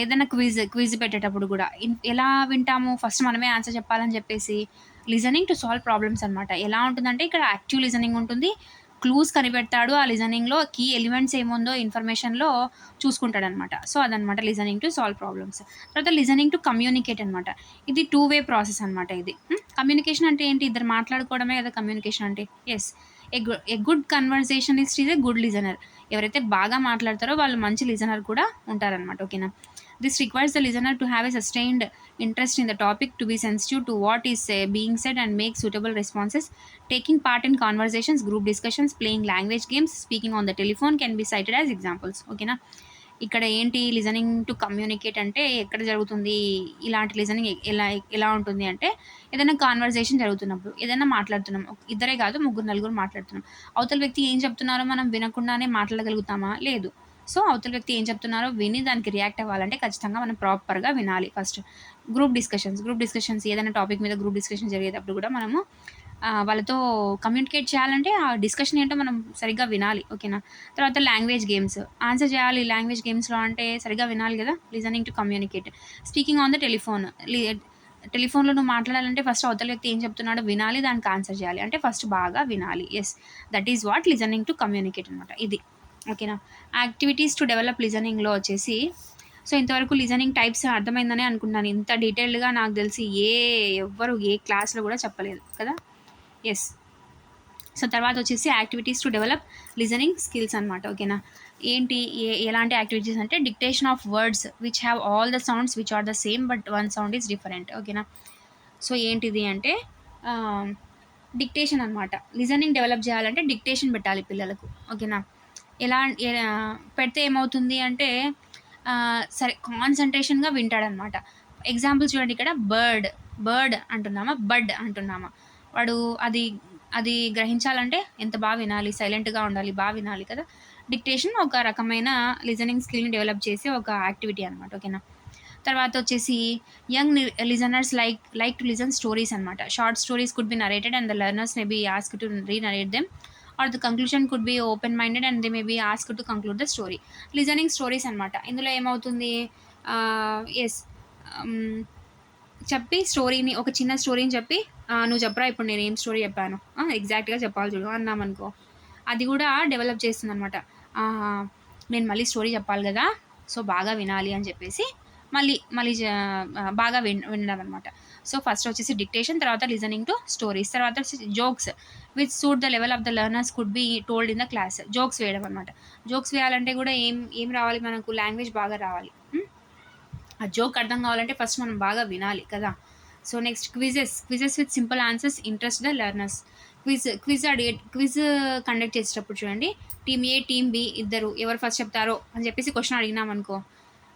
ఏదైనా క్విజ్ పెట్టేటప్పుడు కూడా ఎలా వింటాము, ఫస్ట్ మనమే ఆన్సర్ చెప్పాలని చెప్పేసి లిజనింగ్ టు సాల్వ్ ప్రాబ్లమ్స్ అనమాట. ఎలా ఉంటుందంటే ఇక్కడ యాక్టివ్ లిజనింగ్ ఉంటుంది, క్లూస్ కనిపెడతాడు, ఆ లిజనింగ్లో కీ ఎలిమెంట్స్ ఏముందో ఇన్ఫర్మేషన్లో చూసుకుంటాడు అనమాట. సో అదనమాట లిజనింగ్ టు సాల్వ్ ప్రాబ్లమ్స్. తర్వాత లిజనింగ్ టు కమ్యూనికేట్ అనమాట. ఇది 2-way ప్రాసెస్ అనమాట. ఇది కమ్యూనికేషన్ అంటే ఏంటి, ఇద్దరు మాట్లాడుకోవడమే కదా కమ్యూనికేషన్ అంటే. Yes, a good conversationist is a good listener. ఎవరైతే బాగా మాట్లాడతారో వాళ్ళు మంచి లిజనర్ కూడా ఉంటారనమాట. ఓకేనా. This requires the listener to have a sustained interest in the topic, to be sensitive to what is being said and make suitable responses. Taking part in conversations, group discussions, playing language games, speaking on the telephone can be cited as examples. ఓకేనా. ఇక్కడ ఏంటి listening to communicate అంటే ఎక్కడ జరుగుతుంది, ఇలాంటి listening ఎలా ఉంటుంది అంటే ఏదైనా కాన్వర్జేషన్ జరుగుతున్నప్పుడు, ఏదైనా మాట్లాడుతున్నాం, ఇద్దరే కాదు ముగ్గురు నలుగురు మాట్లాడుతున్నాం, అవతల వ్యక్తి ఏం చెప్తున్నారో మనం వినకుండానే మాట్లాడగలుగుతామా, లేదు. సో అవతల వ్యక్తి ఏం చెప్తున్నారో విని దానికి రియాక్ట్ అవ్వాలంటే ఖచ్చితంగా మనం ప్రాపర్గా వినాలి. ఫస్ట్ గ్రూప్ డిస్కషన్స్ ఏదైనా టాపిక్ మీద గ్రూప్ డిస్కషన్ జరిగేటప్పుడు కూడా మనము వాళ్ళతో కమ్యూనికేట్ చేయాలంటే ఆ డిస్కషన్ ఏంటో మనం సరిగ్గా వినాలి. ఓకేనా. తర్వాత లాంగ్వేజ్ గేమ్స్, ఆన్సర్ చేయాలి లాంగ్వేజ్ గేమ్స్లో అంటే సరిగ్గా వినాలి కదా. Listening to communicate. Speaking on the టెలిఫోన్లో నువ్వు మాట్లాడాలంటే ఫస్ట్ అవతల వ్యక్తి ఏం చెప్తున్నాడో వినాలి, దానికి ఆన్సర్ చేయాలి, అంటే ఫస్ట్ బాగా వినాలి. Yes, that is what listening to communicate అనమాట. ఇది ఓకేనా. యాక్టివిటీస్ టు డెవలప్ లిజనింగ్లో వచ్చేసి, సో ఇంతవరకు లిజనింగ్ టైప్స్ అర్థమైందనే అనుకుంటున్నాను. ఇంత డీటెయిల్డ్గా నాకు తెలిసి ఎవ్వరు ఏ క్లాస్లో కూడా చెప్పలేదు కదా. ఎస్. సో తర్వాత వచ్చేసి activities to develop listening skills అనమాట. ఓకేనా. ఏంటి ఎలాంటి యాక్టివిటీస్ అంటే dictation of words which have all the sounds which are the same but one sound is different. ఓకేనా. సో ఏంటిది అంటే డిక్టేషన్ అనమాట. లిజనింగ్ డెవలప్ చేయాలంటే డిక్టేషన్ పెట్టాలి పిల్లలకు. ఓకేనా. ఎలా పెడితే ఏమవుతుంది అంటే సరే కాన్సన్ట్రేషన్గా వింటాడనమాట. ఎగ్జాంపుల్ చూడండి, ఇక్కడ బర్డ్ అంటున్నామా, బడ్ అంటున్నామా, వాడు అది గ్రహించాలంటే ఎంత బాగా వినాలి, సైలెంట్గా ఉండాలి, బాగా వినాలి కదా. డిక్టేషన్ ఒక రకమైన లిజనింగ్ స్కిల్ని డెవలప్ చేసే ఒక యాక్టివిటీ అనమాట. ఓకేనా. తర్వాత వచ్చేసి young listeners like to listen stories అనమాట. Short stories could be narrated and the learners may be asked to renarrate them, or the conclusion could be open minded and they may be asked to conclude the story. Listening stories అనమాట. ఇందులో ఏమవుతుంది, yes, చెప్పి స్టోరీని, ఒక చిన్న స్టోరీని చెప్పి నువ్వు చెప్పరా ఇప్పుడు నేను ఏం స్టోరీ చెప్పాను, ఎగ్జాక్ట్గా చెప్పాలి చూడు అన్నామనుకో, అది కూడా డెవలప్ చేస్తుంది అనమాట. నేను మళ్ళీ స్టోరీ చెప్పాలి కదా, సో బాగా వినాలి అని చెప్పేసి మళ్ళీ బాగా వినడం అనమాట. సో ఫస్ట్ వచ్చేసి డిక్టేషన్, తర్వాత లిజనింగ్ టు స్టోరీస్, తర్వాత jokes which suit the level of the learners could be told in the class. Jokes వేయడం అనమాట. జోక్స్ వేయాలంటే కూడా ఏం రావాలి మనకు, లాంగ్వేజ్ బాగా రావాలి. ఆ జోక్ అర్థం కావాలంటే ఫస్ట్ మనం బాగా వినాలి కదా. So next quizzes with simple answers interest the learners. Quiz conduct చేసేటప్పుడు చూడండి, టీమ్ ఏ టీమ్ బి ఇద్దరు ఎవరు ఫస్ట్ చెప్తారో అని చెప్పేసి క్వశ్చన్ అడిగినాం అనుకో,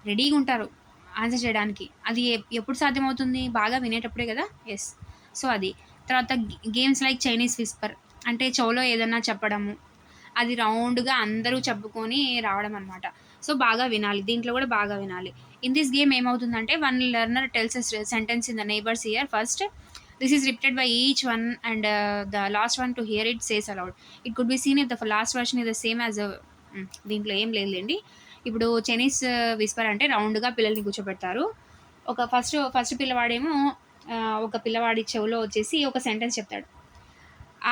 రెడీగా ఉంటారు ఆన్సర్ చేయడానికి. అది ఎప్పుడు సాధ్యమవుతుంది, బాగా వినేటప్పుడే కదా. ఎస్. సో అది. తర్వాత గేమ్స్ లైక్ చైనీస్ విస్పర్, అంటే చెవులో ఏదన్నా చెప్పడము, అది రౌండ్గా అందరూ చెప్పుకొని రావడం అనమాట. సో బాగా వినాలి, దీంట్లో కూడా బాగా వినాలి. ఇన్ దిస్ గేమ్ ఏమవుతుందంటే one learner tells a sentence in the neighbours year first. This is repeated by each one and the last one to hear it says allowed. It could be seen if the last version is the same as దీంట్లో ఏం లేదులేండి. ఇప్పుడు Chinese Whisper అంటే రౌండ్గా పిల్లల్ని కూర్చోబెడతారు, ఒక first పిల్లవాడేమో ఒక పిల్లవాడి చెవిలో వచ్చేసి ఒక సెంటెన్స్ చెప్తాడు.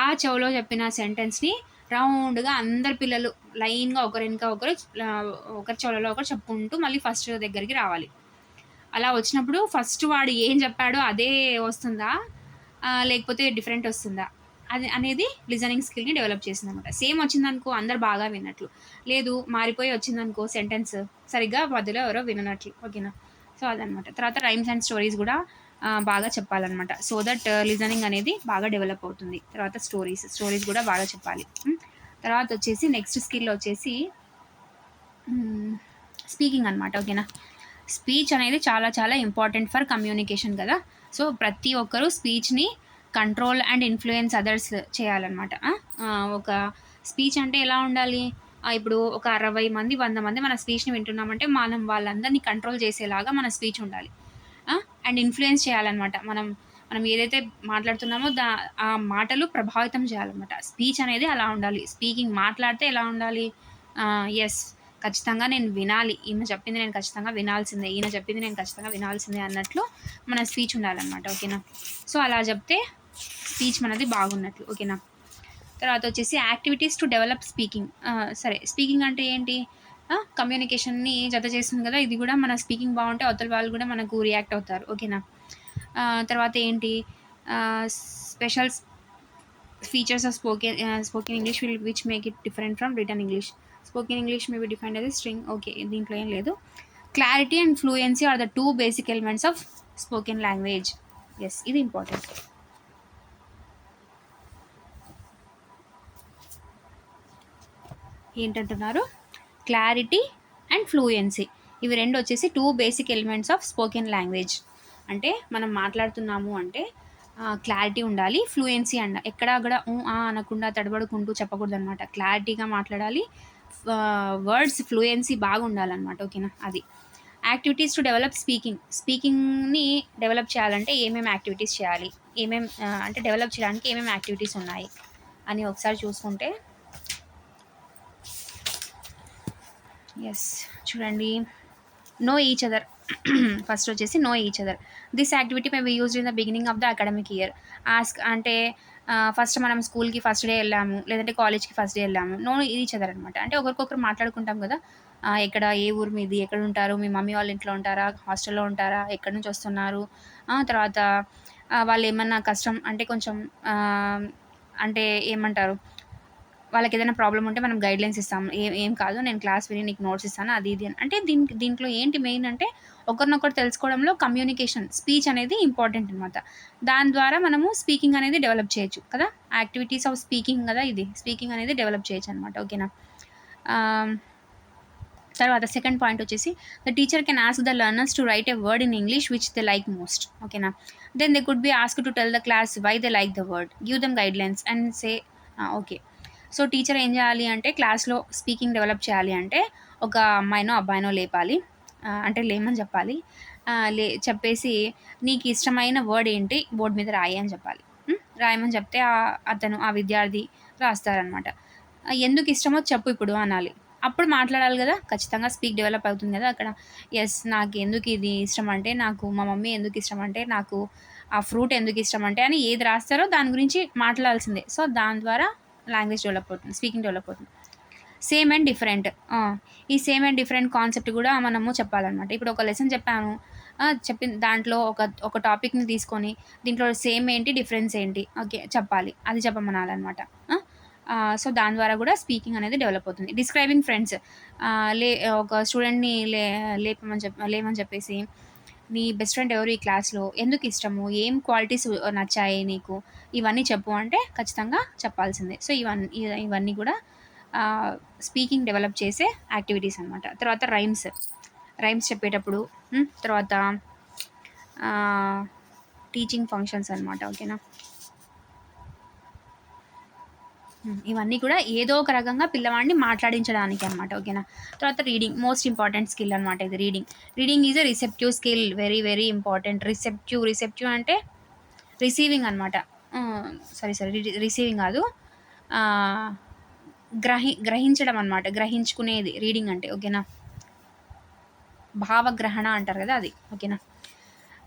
ఆ చెవిలో చెప్పిన సెంటెన్స్‌ని రౌండ్‌గా అందరు పిల్లలు లైన్‌గా ఒకరి వెనక ఒకరు ఒకరి చెవులలో ఒకరు చెప్పుకుంటూ మళ్ళీ ఫస్ట్ దగ్గరికి రావాలి. అలా వచ్చినప్పుడు ఫస్ట్ వాడు ఏం చెప్పాడో అదే వస్తుందా? లేకపోతే డిఫరెంట్ వస్తుందా? అది అనేది లిజనింగ్ స్కిల్‌ని డెవలప్ చేసిందనమాట. సేమ్ వచ్చిందనుకో అందరూ బాగా విన్నట్లు. లేదు మారిపోయి వచ్చిందనుకో సెంటెన్స్ సరిగ్గా మధ్యలో ఎవరో విననట్లు. ఓకేనా? సో, అదనమాట. తర్వాత రైమ్స్ అండ్ స్టోరీస్ గూడా బాగా చెప్పాలనమాట. సో దట్ లిజనింగ్ అనేది బాగా డెవలప్ అవుతుంది. తర్వాత స్టోరీస్ గూడా బాగా చెప్పాలి. తర్వాత వచ్చేసి నెక్స్ట్ స్కిల్ వచ్చేసి స్పీకింగ్ అనమాట. ఓకేనా? స్పీచ్ అనేది చాలా చాలా ఇంపార్టెంట్ ఫర్ కమ్యూనికేషన్ కదా! సో, ప్రతి ఒక్కరు స్పీచ్‌ని కంట్రోల్ అండ్ ఇన్‌ఫ్లూయెన్స్ అదర్స్ చేయాలనమాట. ఒక స్పీచ్ అంటే ఎలా ఉండాలి? ఇప్పుడు ఒక 60 మంది, 100 మంది మన స్పీచ్‌ని వింటున్నామంటే, మనం వాళ్ళందరినీ కంట్రోల్ చేసేలాగా మన స్పీచ్ ఉండాలి. అండ్ ఇన్‌ఫ్లూయెన్స్ చేయాలనమాట. మనం ఏదైతే మాట్లాడుతున్నామో ఆ మాటలు ప్రభావితం చేయాలనమాట. స్పీచ్ అనేది అలా ఉండాలి. స్పీకింగ్ మాట్లాడితే ఎలా ఉండాలి? యెస్. ఖచ్చితంగా నేను వినాలి. ఈమె చెప్పింది నేను ఖచ్చితంగా వినాల్సిందే. ఈయన చెప్పింది నేను ఖచ్చితంగా వినాల్సిందే అన్నట్లు మన స్పీచ్ ఉండాలనమాట. ఓకేనా? సో, అలా చెప్తే స్పీచ్ మనది బాగున్నట్లు. ఓకేనా? తర్వాత వచ్చేసి యాక్టివిటీస్ టు డెవలప్ స్పీకింగ్. సరే స్పీకింగ్ అంటే ఏంటి? కమ్యూనికేషన్‌ని జత చేస్తుంది కదా! ఇది కూడా మన స్పీకింగ్ బాగుంటే అవతల వాళ్ళు కూడా మనకు రియాక్ట్ అవుతారు. ఓకేనా? తర్వాత ఏంటి? Special features of spoken English which make it different from written English. Spoken English may be defined as a string. Okay, దీంట్లో ఏం లేదు. Clarity and fluency are the two basic elements of spoken language. Yes, ఇది important. ఏంటంటున్నారు? Clarity and fluency ఇవి రెండు వచ్చేసి two basic elements of spoken language. అంటే మనం మాట్లాడుతున్నాము అంటే క్లారిటీ ఉండాలి, ఫ్లూయెన్సీ ఎక్కడా కూడా అనకుండా తడబడుకుంటూ చెప్పకూడదు అనమాట. క్లారిటీగా మాట్లాడాలి, వర్డ్స్ ఫ్లూయెన్సీ బాగా ఉండాలన్నమాట. ఓకేనా? అది యాక్టివిటీస్ టు డెవలప్ స్పీకింగ్ని డెవలప్ చేయాలంటే ఏమేమి యాక్టివిటీస్ చేయాలి, అంటే డెవలప్ చేయడానికి ఏమేమి యాక్టివిటీస్ ఉన్నాయి అని ఒకసారి చూసుకుంటే, ఎస్ చూడండి. Know each other. ఫస్ట్ వచ్చేసి know each other. This activity may be used in the beginning of the academic year. అంటే ఫస్ట్ మనం స్కూల్కి ఫస్ట్ డే వెళ్ళాము, లేదంటే కాలేజ్కి ఫస్ట్ డే వెళ్ళాము. నో ఈచ్ అదర్ అనమాట. అంటే ఒకరికొకరు మాట్లాడుకుంటాం కదా, ఎక్కడ, ఏ ఊరు మీది, ఎక్కడ ఉంటారు, మీ మమ్మీ వాళ్ళ ఇంట్లో ఉంటారా, హాస్టల్లో ఉంటారా, ఎక్కడి నుంచి వస్తున్నారు, తర్వాత వాళ్ళు ఏమన్నా కష్టం అంటే కొంచెం అంటే ఏమంటారు, వాళ్ళకి ఏదైనా ప్రాబ్లమ్ ఉంటే మనం గైడ్లైన్స్ ఇస్తాం. ఏం కాదు, నేను క్లాస్ విని నీకు నోట్స్ ఇస్తాను, అది ఇది అని. అంటే దీంట్లో ఏంటి మెయిన్ అంటే ఒకరినొకరు తెలుసుకోవడంలో కమ్యూనికేషన్, స్పీచ్ అనేది ఇంపార్టెంట్ అనమాట. దాని ద్వారా మనము స్పీకింగ్ అనేది డెవలప్ చేయొచ్చు కదా. యాక్టివిటీస్ ఆఫ్ స్పీకింగ్ కదా ఇది. స్పీకింగ్ అనేది డెవలప్ చేయొచ్చు అనమాట. ఓకేనా? తర్వాత సెకండ్ పాయింట్ వచ్చేసి the teacher can ask the learners to write a word in English which they like most. ఓకేనా? Then they could be ask to tell the class why they like the word, give them guidelines and say okay. So, teacher ఏం చేయాలి అంటే క్లాస్లో speaking develop చేయాలి అంటే ఒక అమ్మాయినో అబ్బాయినో లేపాలి, అంటే లేమని చెప్పాలి. చెప్పేసి నీకు ఇష్టమైన వర్డ్ ఏంటి బోర్డు మీద రాయి అని చెప్పాలి. రాయమని చెప్తే ఆ విద్యార్థి రాస్తారనమాట. ఎందుకు ఇష్టమో చెప్పు ఇప్పుడు అనాలి. అప్పుడు మాట్లాడాలి కదా, ఖచ్చితంగా స్పీక్ డెవలప్ అవుతుంది కదా అక్కడ. యెస్, నాకు ఎందుకు ఇది ఇష్టం అంటే, నాకు మా మమ్మీ ఎందుకు ఇష్టం అంటే, నాకు ఆ ఫ్రూట్ ఎందుకు ఇష్టం అంటే అని ఏది రాస్తారో దాని గురించి మాట్లాడాల్సిందే. సో, దాని ద్వారా లాంగ్వేజ్ డెవలప్ అవుతుంది, స్పీకింగ్ డెవలప్ అవుతుంది. Same and different. ఈ సేమ్ అండ్ డిఫరెంట్ కాన్సెప్ట్ కూడా మనము చెప్పాలన్నమాట. ఇప్పుడు ఒక లెసన్ చెప్పాను, చెప్పిన దాంట్లో ఒక టాపిక్‌ని తీసుకొని దీంట్లో సేమ్ ఏంటి, డిఫరెన్స్ ఏంటి, ఓకే చెప్పాలి. అది చెప్పమనాలన్నమాట. సో, దాని ద్వారా కూడా స్పీకింగ్ అనేది డెవలప్ అవుతుంది. Describing friends. లే ఒక స్టూడెంట్‌ని లేమని చెప్పేసి, నీ బెస్ట్ ఫ్రెండ్ ఎవరు ఈ క్లాస్‌లో, ఎందుకు ఇష్టము, ఏం క్వాలిటీస్ నచ్చాయి నీకు, ఇవన్నీ చెప్పు అంటే ఖచ్చితంగా చెప్పాల్సిందే. సో, ఇవన్నీ కూడా స్పీకింగ్ డెవలప్ చేసే యాక్టివిటీస్ అనమాట. తర్వాత రైమ్స్ చెప్పేటప్పుడు, తర్వాత టీచింగ్ ఫంక్షన్స్ అనమాట. ఓకేనా? ఇవన్నీ కూడా ఏదో ఒక రకంగా పిల్లవాడిని మాట్లాడించడానికి అనమాట. ఓకేనా? తర్వాత రీడింగ్ మోస్ట్ ఇంపార్టెంట్ స్కిల్ అనమాట ఇది. Reading is a receptive skill, very very important. Receptive అంటే రిసీవింగ్ అనమాట. సారీ రిసీవింగ్ కాదు, గ్రహించడం అనమాట. గ్రహించుకునేది రీడింగ్ అంటే. ఓకేనా? భావగ్రహణ అంటారు కదా అది. ఓకేనా?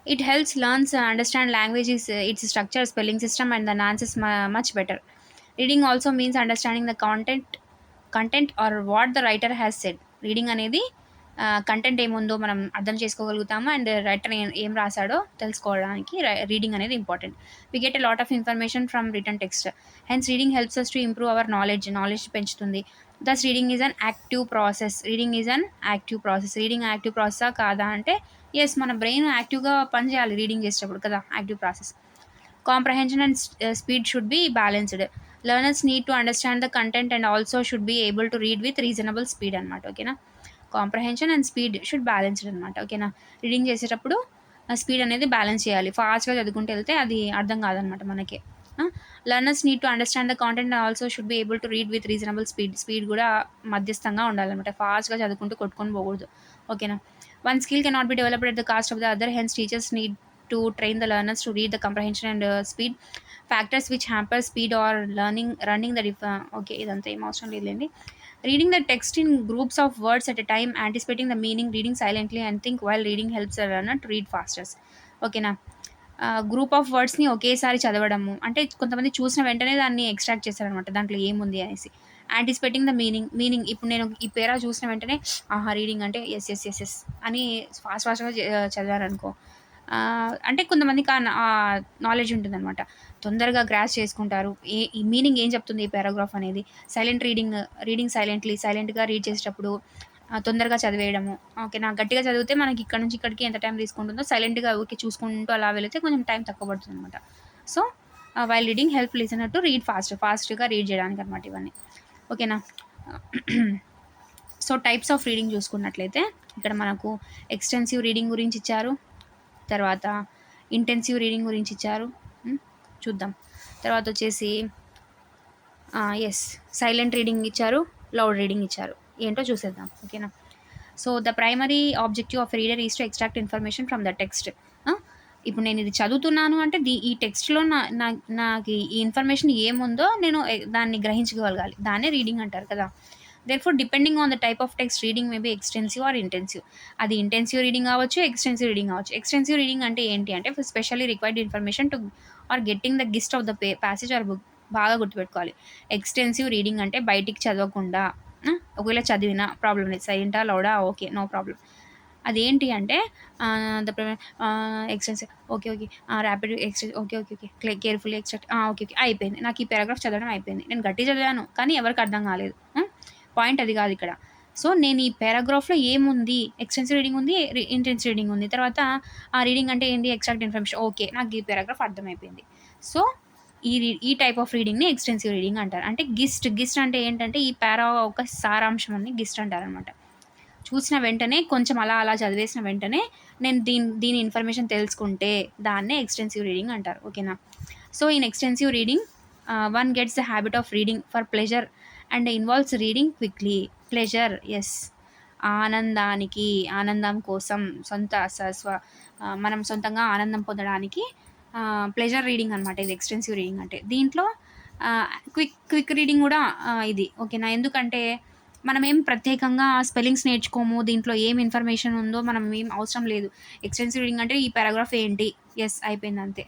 It helps learns understand languages, its structure, spelling system, and the nuances much better. Reading also means understanding the content or what the writer has said. Reading అనేది కంటెంట్ ఏముందో మనం అర్థం చేసుకోగలుగుతాము, అండ్ రైటర్ ఏం రాశాడో తెలుసుకోవడానికి రీడింగ్ అనేది important. We get a lot of information from written text. Hence reading helps us to improve our knowledge పెంచుతుంది. Thus reading is an active process. Reading active ప్రాసెసా కాదా అంటే ఎస్, మన బ్రెయిన్ యాక్టివ్గా పనిచేయాలి రీడింగ్ చేసేటప్పుడు కదా, active process. Comprehension and speed should be balanced. Learners need to understand the content and also should be able to read with reasonable speed అనమాట. ఓకేనా, comprehension and speed should balanced అనమాట. ఓకేనా, reading చేసేటప్పుడు speed అనేది balance చేయాలి. ఫాస్ట్గా చదువుకుంటూ వెళ్తే అది అర్థం కాదనమాట మనకి. Learners need to understand the content and also should be able to read with reasonable speed కూడా మధ్యస్థంగా ఉండాలన్నమాట. ఫాస్ట్గా చదువుకుంటూ కొట్టుకొని పోకూడదు. ఓకేనా, one skill cannot be developed at the cost of the other. Hence teachers need to train the learners to read the comprehension and speed factors which hamper speed or running the okay, ఇదంతా ఏం అవసరం లేదండి. Reading the text in groups of words at a time, anticipating the meaning, reading silently and think while reading helps the learner to read pastors. ఓకేనా, group of వర్డ్స్ని ఒకేసారి చదవడము అంటే కొంతమంది చూసిన వెంటనే దాన్ని ఎక్స్ట్రాక్ట్ చేస్తారనమాట, దాంట్లో ఏముంది అనేసి. యాంటిసిపేటింగ్ ద మీనింగ్ ఇప్పుడు నేను ఈ పేరా చూసిన వెంటనే ఆహా రీడింగ్ అంటే ఎస్ ఎస్ ఎస్ ఎస్ అని ఫాస్ట్గా చదివారనుకో, అంటే కొంతమందికి ఆ నాలెడ్జ్ ఉంటుందన్నమాట, తొందరగా గ్రాస్ చేసుకుంటారు ఈ మీనింగ్ ఏం చెప్తుంది ఈ పారాగ్రాఫ్ అనేది. రీడింగ్ సైలెంట్గా రీడ్ చేసేటప్పుడు తొందరగా చదివేయడము. ఓకేనా, గట్టిగా చదివితే మనకి ఇక్కడ నుంచి ఇక్కడికి ఎంత టైం తీసుకుంటుందో, సైలెంట్గా ఊరికి చూసుకుంటూ అలా వెళితే కొంచెం టైం తక్కువ పడుతుంది అనమాట. So while reading help listener to read ఫాస్ట్గా రీడ్ చేయడానికి అనమాట ఇవన్నీ. ఓకేనా, సో టైప్స్ ఆఫ్ రీడింగ్ చూసుకున్నట్లయితే ఇక్కడ మనకు ఎక్స్టెన్సివ్ రీడింగ్ గురించి ఇచ్చారు, తర్వాత ఇంటెన్సివ్ రీడింగ్ గురించి ఇచ్చారు, చూద్దాం. తర్వాత వచ్చేసి సైలెంట్ రీడింగ్ ఇచ్చారు, లౌడ్ రీడింగ్ ఇచ్చారు, ఏంటో చూసేద్దాం. ఓకేనా, so the primary objective of reader is to extract information from the text. ఇప్పుడు నేను ఇది చదువుతున్నాను అంటే ఈ టెక్స్ట్లో నాకు ఈ ఇన్ఫర్మేషన్ ఏముందో నేను దాన్ని గ్రహించగలగాలి, దాన్నే రీడింగ్ అంటారు కదా. Therefore, depending on the type of text, reading may be extensive or intensive. అది ఇంటెన్సివ్ రీడింగ్ అవ్వచ్చు, ఎక్స్టెన్సివ్ రీడింగ్ అవ్వచ్చు. ఎక్స్టెన్సివ్ రీడింగ్ అంటే ఏంటి అంటే specially required information to or getting the gist of the passage or book. బాగా గుర్తుపెట్టుకోవాలి, extensive reading అంటే బయటికి చదవకుండా, ఒకవేళ చదివినా ప్రాబ్లం లేదు, సైలెంటా లౌడా ఓకే నో ప్రాబ్లం. అదేంటి అంటే the extensive okay rapid extensive okay carefully extract okay అయిపోయింది, నాకు ఈ పారాగ్రాఫ్ చదవడం అయిపోయింది, నేను గట్టి చదివాను కానీ ఎవరికి అర్థం కాలేదు. పాయింట్ అది కాదు ఇక్కడ. సో నేను ఈ పారాగ్రాఫ్లో ఏముంది, ఎక్స్టెన్సివ్ రీడింగ్ ఉంది, ఇంటెన్సివ్ రీడింగ్ ఉంది, తర్వాత ఆ రీడింగ్ అంటే ఏంటి, ఎక్స్ట్రాక్ట్ ఇన్ఫర్మేషన్, ఓకే నాకు ఈ పారాగ్రాఫ్ అర్థమైపోయింది. సో ఈ టైప్ ఆఫ్ రీడింగ్ని ఎక్స్టెన్సివ్ రీడింగ్ అంటారు. అంటే గిస్ట్ అంటే ఏంటంటే ఈ పారా ఒక సారాంశం అని గిస్ట్ అంటారనమాట. చూసిన వెంటనే కొంచెం అలా చదివేసిన వెంటనే నేను దీని ఇన్ఫర్మేషన్ తెలుసుకుంటే దాన్నే ఎక్స్టెన్సివ్ రీడింగ్ అంటారు. ఓకేనా, so in extensive reading one gets the habit of reading for pleasure and involves reading quickly. Pleasure ఆనందం కోసం మనం సొంతంగా ఆనందం పొందడానికి ప్లెజర్ రీడింగ్ అనమాట ఇది ఎక్స్టెన్సివ్ రీడింగ్ అంటే. దీంట్లో క్విక్ రీడింగ్ కూడా ఇది. ఓకేనా, ఎందుకంటే మనం ఏం ప్రత్యేకంగా స్పెల్లింగ్స్ నేర్చుకోము, దీంట్లో ఏం ఇన్ఫర్మేషన్ ఉందో మనం ఏం అవసరం లేదు. ఎక్స్టెన్సివ్ రీడింగ్ అంటే ఈ పారాగ్రాఫ్ ఏంటి, అయిపోయింది అంతే.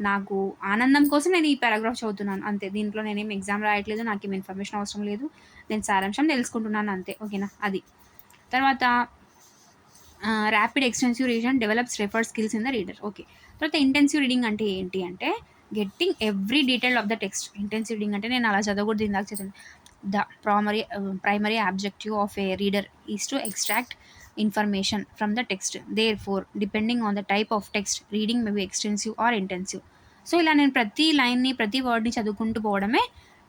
నాకు ఆనందం కోసం నేను ఈ పారాగ్రాఫ్ చదువుతున్నాను అంతే, దీంట్లో నేనేం ఎగ్జామ్ రాయట్లేదు, నాకేం ఇన్ఫర్మేషన్ అవసరం లేదు, నేను సారాంశం తెలుసుకుంటున్నాను అంతే. ఓకేనా, అది. తర్వాత rapid extensive reading develops referred skills in the reader. Okay, తర్వాత ఇంటెన్సివ్ రీడింగ్ అంటే ఏంటి అంటే getting every detail of the text. Intensive reading అంటే నేను అలా చదవకూడదు, ఇందాక చదివింది. The primary objective of a reader is to extract information from the text. Therefore, depending on the type of text, reading may be extensive or intensive. So ఇలా నేను ప్రతి లైన్ని ప్రతి వర్డ్ని చదువుకుంటూ పోవడమే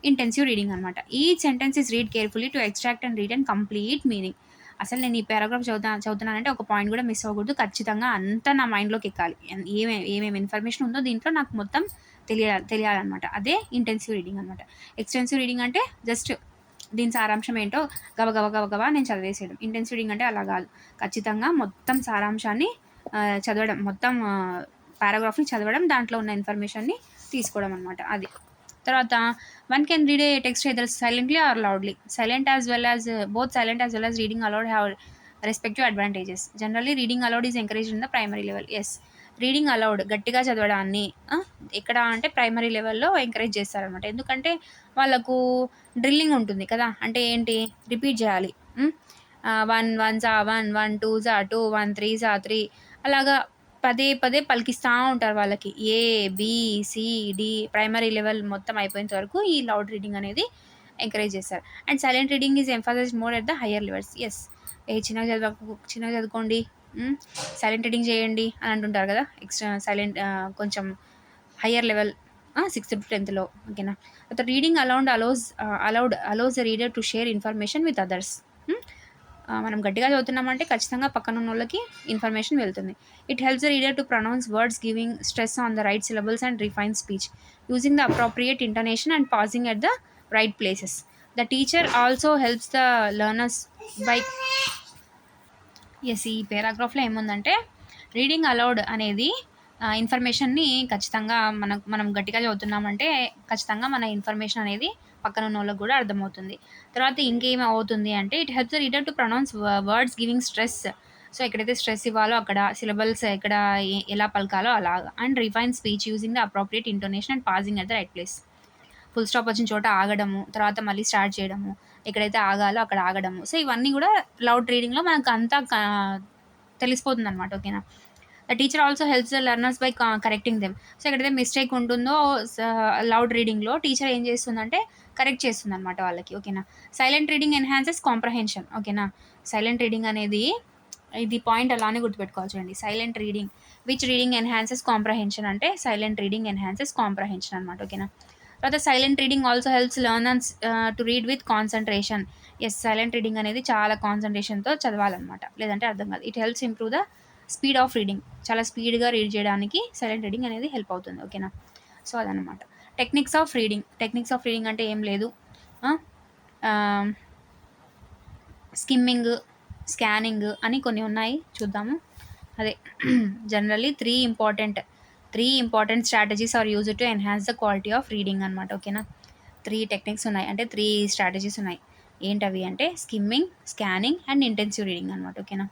ఇంటెన్సివ్ రీడింగ్ అనమాట. Each sentence is read carefully to extract and read and complete meaning. అసలు నేను ఈ పారాగ్రాఫ్ చదువుతున్నానంటే ఒక పాయింట్ కూడా మిస్ అవ్వకూడదు, ఖచ్చితంగా అంతా నా మైండ్లోకి ఎక్కాలి, ఏమేమి ఇన్ఫర్మేషన్ ఉందో దీంట్లో నాకు మొత్తం తెలియాలన్నమాట. అదే ఇంటెన్సివ్ రీడింగ్ అనమాట. ఎక్స్టెన్సివ్ రీడింగ్ అంటే జస్ట్ దీని సారాంశం ఏంటో గబగబా నేను చదివేసేయడం. ఇంటెన్సివ్ రీడింగ్ అంటే అలా కాదు, ఖచ్చితంగా మొత్తం సారాంశాన్ని చదవడం, మొత్తం పారాగ్రాఫ్ని చదవడం, దాంట్లో ఉన్న ఇన్ఫర్మేషన్ని తీసుకోవడం అనమాట. అది. తర్వాత one can read a text either silently or loudly. Both silent as well as reading aloud have respective advantages. Generally reading aloud is encouraged in the primary level. Yes. Reading aloud గట్టిగా చదవడాన్ని ఎక్కడ అంటే primary లెవెల్‌లో encourage చేస్తారనమాట. ఎందుకంటే వాళ్ళకు drilling ఉంటుంది కదా! అంటే ఏంటి రిపీట్ చేయాలి. 1 1 1, 1 2 2, 1 3 3 అలాగా పదే పదే పలికిస్తా ఉంటారు వాళ్ళకి. A, B, C, D primary level మొత్తం అయిపోయేంత వరకు ఈ లౌడ్ రీడింగ్ అనేది ఎంకరేజ్ చేస్తారు. And silent reading is emphasized more at the higher levels. Yes. చిన్నగా చదువుకోండి. సైలెంట్ రీడింగ్ చేయండి అని అంటుంటారు కదా! సైలెంట్ కొంచెం హైయర్ లెవెల్ 6th to 10thలో ఓకేనా. తర్వాత reading allows the reader to share information with others. మనం గట్టిగా చదువుతున్నామంటే ఖచ్చితంగా పక్కనున్నోళ్ళకి ఇన్ఫర్మేషన్ వెళ్తుంది. It helps the reader to pronounce words giving stress on the right syllables and refine speech using the appropriate intonation and pausing at the right places. The teacher also helps the learners by ఈ పేరాగ్రాఫ్లో ఏముందంటే reading allowed అనేది ఇన్ఫర్మేషన్ని ఖచ్చితంగా మనం గట్టిగా చదువుతున్నామంటే ఖచ్చితంగా మన ఇన్ఫర్మేషన్ అనేది పక్కన ఉన్న వాళ్ళకి కూడా అర్థమవుతుంది. తర్వాత ఇంకేం అవుతుంది అంటే it helps the reader to pronounce words giving stress. So ఎక్కడైతే స్ట్రెస్ ఇవ్వాలో అక్కడ సిలబల్స్ ఎక్కడ ఎలా పలకాలో అలాగా. And refine speech using the appropriate intonation and pausing at the right place. Full stop వచ్చిన చోట ఆగడము, తర్వాత మళ్ళీ స్టార్ట్ చేయడము, ఎక్కడైతే ఆగాలో అక్కడ ఆగడము. సో ఇవన్నీ కూడా లౌడ్ రీడింగ్లో మనకు అంతా తెలిసిపోతుంది అనమాట. ఓకేనా. The teacher also helps the learners by correcting them. So ఎక్కడైతే మిస్టేక్ ఉంటుందో లౌడ్ రీడింగ్లో టీచర్ ఏం చేస్తుందంటే కరెక్ట్ చేస్తుంది అనమాట వాళ్ళకి. ఓకేనా. Silent reading enhances comprehension. ఓకేనా. సైలెంట్ రీడింగ్ అనేది ఇది పాయింట్ అలానే గుర్తుపెట్టుకోవాలి చూడండి. Silent reading which reading enhances comprehension అంటే సైలెంట్ రీడింగ్ ఎన్హాన్సెస్ కాంప్రహెన్షన్ అనమాట. ఓకేనా. తర్వాత silent reading also helps learners to read with concentration. Silent reading అనేది చాలా కాన్సన్ట్రేషన్తో చదవాలన్నమాట, లేదంటే అర్థం కాదు. It helps improve the speed of reading. చాలా స్పీడ్గా రీడ్ చేయడానికి సైలెంట్ రీడింగ్ అనేది హెల్ప్ అవుతుంది. ఓకేనా. సో అదనమాట టెక్నిక్స్ ఆఫ్ రీడింగ్ అంటే ఏం లేదు, స్కిమ్మింగ్, స్కానింగ్ అని కొన్ని ఉన్నాయి, చూద్దాము. అదే generally three important strategies are use to enhance the quality of reading అనమాట. ఓకేనా. 3 టెక్నిక్స్ ఉన్నాయి, అంటే 3 స్ట్రాటజీస్ ఉన్నాయి. ఏంటవి అంటే skimming, scanning and intensive reading అనమాట. ఓకేనా.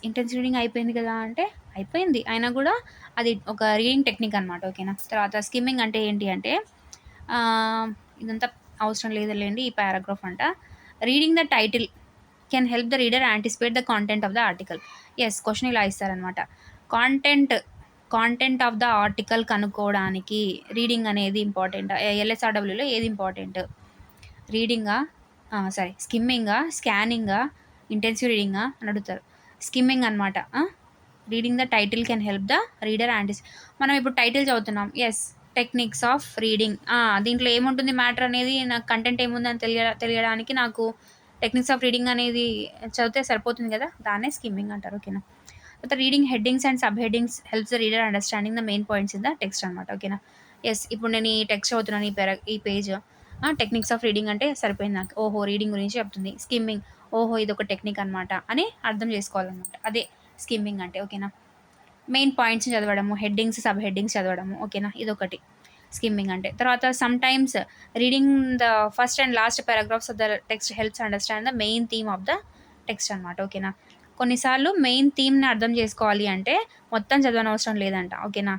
ఇంటెన్సివ్ రీడింగ్ అయిపోయింది కదా అంటే అయిపోయింది, అయినా కూడా అది ఒక రీడింగ్ టెక్నిక్ అనమాట. ఓకేనా. తర్వాత స్కిమ్మింగ్ అంటే ఏంటి అంటే ఇదంతా అవసరం లేదులేండి ఈ పారాగ్రాఫ్ అంట. Reading the title can help the reader anticipate the content of the article. Question ఇలా ఇస్తారనమాట. కాంటెంట్ ఆఫ్ ద ఆర్టికల్ కనుక్కోవడానికి రీడింగ్ అనేది ఇంపార్టెంట్. LSRWలో ఏది ఇంపార్టెంట్? రీడింగా, స్కిమ్మింగా, స్కానింగా, ఇంటెన్సివ్ రీడింగా అని అడుగుతారు. స్కిమ్మింగ్ అనమాట. Reading the title can help the reader మనం ఇప్పుడు టైటిల్ చదువుతున్నాం. Techniques of reading. దీంట్లో ఏముంటుంది మ్యాటర్ అనేది, నాకు కంటెంట్ ఏముందని తెలియడానికి నాకు టెక్నిక్స్ ఆఫ్ రీడింగ్ అనేది చదివితే సరిపోతుంది కదా, దాన్నే స్కిమ్మింగ్ అంటారు. ఓకేనా. తర్వాత reading headings and sub headings helps the reader understanding the main points in the text అనమాట. ఓకేనా. ఇప్పుడు నేను ఈ టెక్స్ట్ చదువుతున్నాను, ఈ పేజ్. టెక్నిక్స్ ఆఫ్ రీడింగ్ అంటే సరిపోయింది నాకు. ఓహో రీడింగ్ గురించి చెప్తుంది. స్కిమ్మింగ్, ఓహో ఇది ఒక టెక్నిక్ అనమాట అని అర్థం చేసుకోవాలన్నమాట. అదే స్కిమ్మింగ్ అంటే. ఓకేనా. మెయిన్ పాయింట్స్ చదవడము, హెడ్డింగ్స్, సబ్ హెడ్డింగ్స్ చదవడము. ఓకేనా. ఇదొకటి స్కిమ్మింగ్ అంటే. తర్వాత some times reading the first and last paragraphs of the text helps understand the main theme of the text అనమాట. ఓకేనా. కొన్నిసార్లు మెయిన్ థీమ్ని అర్థం చేసుకోవాలి అంటే మొత్తం చదవనవసరం లేదంట. ఓకేనా.